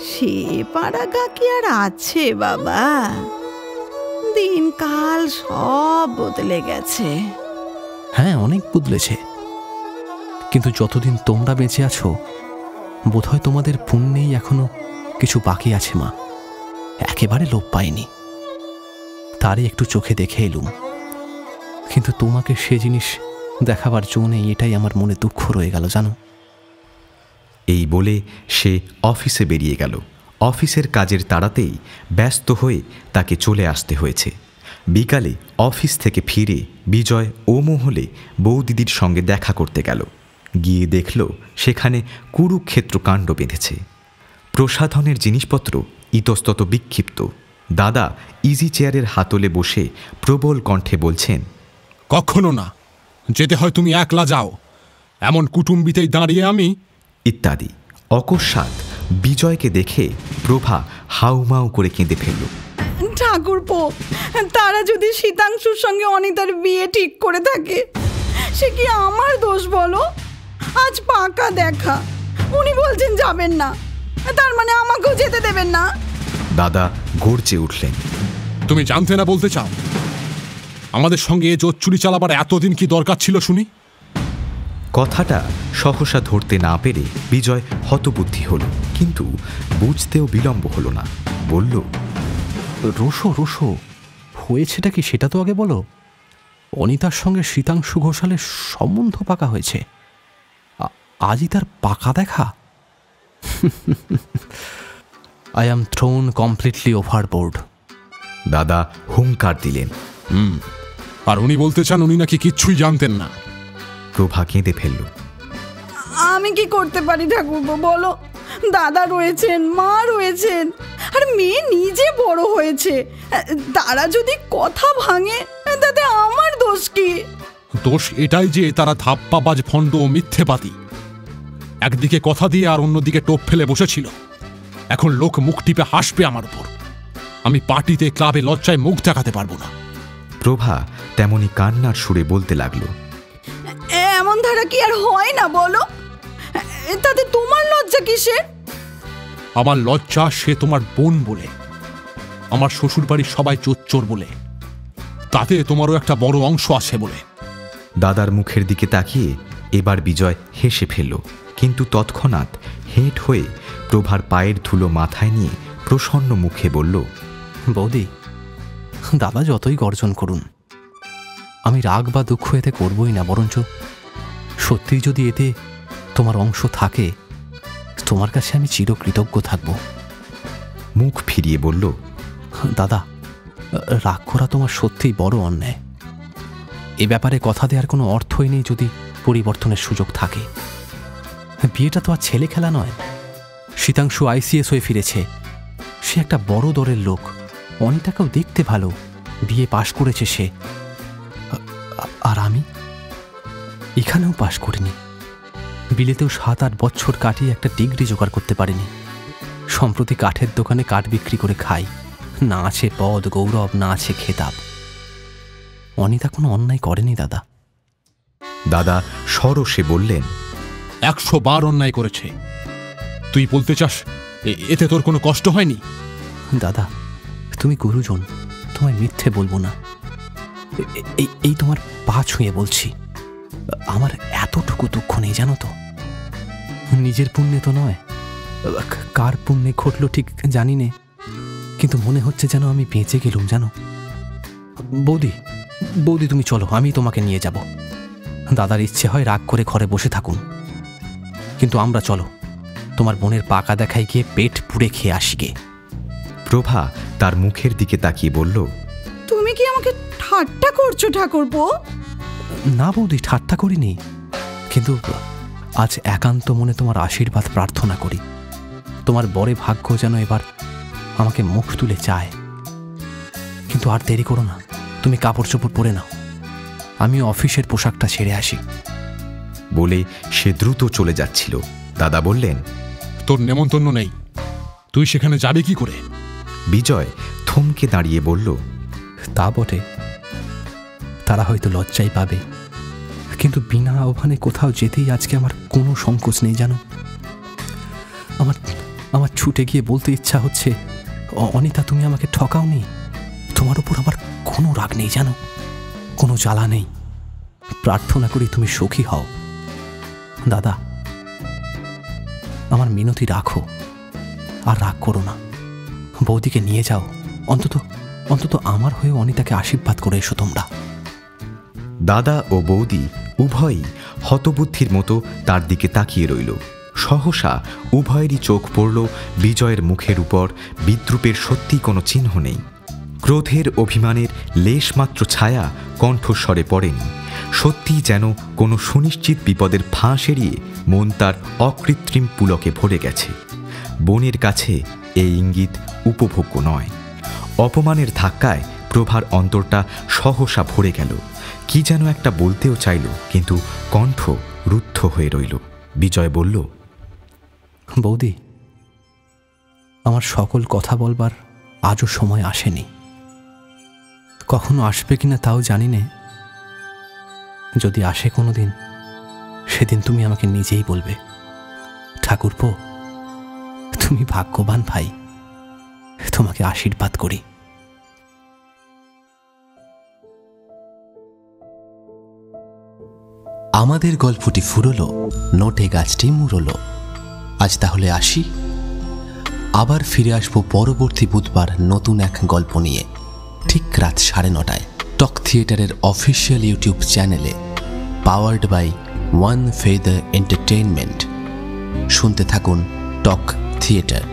Speaker 6: সে পাড়াগা কি আর আছে বাবা? দিনকাল সব বদলে গেছে।
Speaker 2: হ্যাঁ, অনেক বদলেছে, কিন্তু যতদিন তোমরা বেঁচে আছো বোধহয় তোমাদের পুণ্যেই এখনো কিছু বাকি আছে মা। একেবারে লোপ পাইনি, তারই একটু চোখে দেখে এলুম, কিন্তু তোমাকে সে জিনিস দেখাবার জন্যে এটাই আমার মনে দুঃখ রয়ে গেল জানো।
Speaker 1: এই বলে সে অফিসে বেরিয়ে গেল। অফিসের কাজের তাড়াতেই ব্যস্ত হয়ে তাকে চলে আসতে হয়েছে। বিকালে অফিস থেকে ফিরে বিজয় ও মহলে বৌদিদির সঙ্গে দেখা করতে গেল। গিয়ে দেখল সেখানে কুরুক্ষেত্র কাণ্ড বেঁধেছে। প্রসাধনের জিনিসপত্র ইতস্তত বিক্ষিপ্ত। দাদা ইজি চেয়ারের হাতলে বসে প্রবল কণ্ঠে বলছেন,
Speaker 8: কখনো না, যেতে হয় তুমি একলা যাও, এমন কুটুম্বিতেই দাঁড়িয়ে আমি
Speaker 1: ইত্যাদি। অকস্মাৎ বিজয়কে দেখে প্রভা হাউমাউ করে কেঁদে ফেলল।
Speaker 6: ঠাকুরপো, তারা যদি শীতাংশুর সঙ্গে অনিতার বিয়ে ঠিক করে থাকে, সে কি আমার দোষ বলো? আজ পাকা দেখা, উনি বলছেন যাবেন না, তার মানে আমাকেও যেতে দেবেন না?
Speaker 1: দাদা গর্জে উঠলেন,
Speaker 8: তুমি জানতে না বলতে চাও আমাদের সঙ্গে জোচ্চুরি চালাবার এতদিন কি দরকার ছিল শুনি?
Speaker 1: কথাটা সহসা ধরতে না পেরে বিজয় হতবুদ্ধি হল, কিন্তু বুঝতেও বিলম্ব হলো না। বলল,
Speaker 2: রোশো রোশো, হয়েছেটা কি সেটা তো আগে বলো। অনিতার সঙ্গে শীতাংশু ঘোষালের সম্বন্ধ পাকা হয়েছে, আজই তার পাকা দেখা? I am thrown completely overboard.
Speaker 1: দাদা হুঙ্কার দিলেন।
Speaker 8: আর উনি বলতে চান উনি নাকি কিচ্ছুই জানতেন না।
Speaker 1: প্রভা কেঁদে ফেলল।
Speaker 6: আমি কি করতে পারি ঠাকুরপো বলো? দাদা রয়েছেন, মা রয়েছেন, আর মেয়ে নিজে বড় হয়েছে, তারা যদি কথা ভাঙে তাতে আমার দোষ কি?
Speaker 8: দোষ এটাই যে তারা ধাপ্পাবাজ, ভণ্ড ও মিথ্যেবাদী। একদিকে কথা দিয়ে আর অন্যদিকে টোপ ফেলে বসেছিল। এখন লোক মুখ টিপে হাসবে আমার উপর। আমি পার্টিতে, ক্লাবে লজ্জায় মুখ দেখাতে পারবো না।
Speaker 1: প্রভা তেমনি কান্নার সুরে বলতে লাগলো,
Speaker 6: এমন ধারা কি আর হয় না বলো? তাতে তোমার লজ্জা কিসের?
Speaker 8: আমার লজ্জা সে তোমার বোন বলে, আমার শ্বশুর বাড়ির সবাই চোর বলে, তাতে তোমারও একটা বড় অংশ আছে বলে।
Speaker 1: দাদার মুখের দিকে তাকিয়ে এবার বিজয় হেসে ফেলল, কিন্তু তৎক্ষণাৎ হেঁট হয়ে প্রভার পায়ের ধুলো মাথায় নিয়ে প্রসন্ন মুখে বলল,
Speaker 2: বৌদি, দাদা যতই গর্জন করুন, আমি রাগ বা দুঃখ এতে করবই না, বরঞ্চ সত্যি যদি এতে তোমার অংশ থাকে, তোমার কাছে আমি চিরকৃতজ্ঞ থাকব।
Speaker 1: মুখ ফিরিয়ে বলল,
Speaker 2: দাদা, রাগ করা তোমার সত্যিই বড় অন্যায়। এ ব্যাপারে কথা দেওয়ার কোনো অর্থই নেই যদি পরিবর্তনের সুযোগ থাকে। বিয়েটা তো আর ছেলে খেলা নয়। শীতাংশু ICS হয়ে ফিরেছে, সে একটা বড় দরের লোক। অনিতাকেও দেখতে ভালো, বিয়ে পাশ করেছে সে। আর আমি এখানেও পাশ করিনি, বিলেতেও 7-8 বছর কাটিয়ে একটা ডিগ্রি জোগাড় করতে পারিনি। সম্প্রতি কাঠের দোকানে কাঠ বিক্রি করে খাই। না আছে পদ গৌরব, না আছে খেতাব। অনিতা কোনো অন্যায় করেনি দাদা।
Speaker 1: দাদা সরসে বললেন,
Speaker 8: 100 বার অন্যায় করেছে। তুই বলতে চাস এতে তোর কোনো কষ্ট হয়নি?
Speaker 2: দাদা, তুমি গুরুজন, তোমায় মিথ্যে বলবো না। এই তোমার পা ছুঁয়ে বলছি, আমার এতটুকু দুঃখ নেই জানো তো। নিজের পুণ্যে তো নয়, কার পুণ্যে ঘটলো ঠিক জানি নে, কিন্তু মনে হচ্ছে যেন আমি বেঁচে গেলুম জানো। বৌদি, বৌদি তুমি চলো, আমি তোমাকে নিয়ে যাব। দাদার ইচ্ছে হয় রাগ করে ঘরে বসে থাকুন, কিন্তু আমরা চলো, তোমার বোনের পাকা দেখায় গিয়ে পেট পুড়ে খেয়ে আসি গে।
Speaker 1: প্রভা তার মুখের দিকে তাকিয়ে বলল,
Speaker 6: তুমি কি আমাকে ঠাট্টা করছো ঠাকুরপো?
Speaker 2: না বৌদি, ঠাট্টা করিনি, কিন্তু আজ একান্ত মনে তোমার আশীর্বাদ প্রার্থনা করি। তোমার বরে ভাগ্য যেন এবার আমাকে মুখ তুলে চায়। কিন্তু আর দেরি করো না, তুমি কাপড় চোপড় পরে নাও, আমি অফিসের পোশাকটা ছেড়ে আসি।
Speaker 1: বলে সে দ্রুত চলে যাচ্ছিল। দাদা বললেন,
Speaker 8: তোর নেমন্তন্ন নেই, তুই সেখানে যাবে কি করে?
Speaker 1: বিজয় থমকে দাঁড়িয়ে বলল,
Speaker 2: তা বটে, তারা হয়তো লজ্জাই পাবে, কিন্তু বিনা আহ্বানে কোথাও যেতেই আজকে আমার কোনো সংকোচ নেই জানো। আমার ছুটে গিয়ে বলতে ইচ্ছা হচ্ছে, অনিতা তুমি আমাকে ঠকাওনি, তোমার উপর আমার কোনো রাগ নেই জানো, কোনো জ্বালা নেই। প্রার্থনা করি তুমি সুখী হও। দাদা, আমার মিনতি রাখো, আর রাগ করো না। বৌদিকে নিয়ে যাও, অন্তত আমার হয়ে অনিতাকে আশীর্বাদ করে এসো তোমরা।
Speaker 1: দাদা ও বৌদি উভয়ই হতবুদ্ধির মতো তার দিকে তাকিয়ে রইল। সহসা উভয়েরই চোখ পড়ল বিজয়ের মুখের উপর। বিদ্রূপের সত্যি কোনো চিহ্ন নেই, ক্রোধের অভিমানের লেশমাত্র ছায়া কণ্ঠস্বরে পড়েনি। সত্যিই যেন কোনো সুনিশ্চিত বিপদের ফাঁস এড়িয়ে মন তার অকৃত্রিম পুলকে ভরে গেছে। বোনের কাছে এই ইঙ্গিত উপভোগ্য নয়। অপমানের ধাক্কায় প্রভার অন্তরটা সহসা ভরে গেল। কি যেন একটা বলতেও চাইল, কিন্তু কণ্ঠ রুদ্ধ হয়ে রইল। বিজয় বলল,
Speaker 2: বৌদি, আমার সকল কথা বলবার আজও সময় আসেনি। কখনো আসবে কিনা তাও জানি না। যদি আসে কোনো দিন, সেদিন তুমি আমাকে নিজেই বলবে, ঠাকুরপো, তুমি ভাগ্যবান ভাই, তোমাকে আশীর্বাদ করি।
Speaker 9: আমাদের গল্পটি ফুরলো, নোটে গাছটি মুড়লো। আজ তাহলে আসি। আবার ফিরে আসবো পরবর্তী বুধবার নতুন এক গল্প নিয়ে, ঠিক রাত 9:30টায় টক থিয়েটারের অফিসিয়াল ইউটিউব চ্যানেলে, powered by one feather entertainment. শুনতে থাকুন টক থিয়েটার।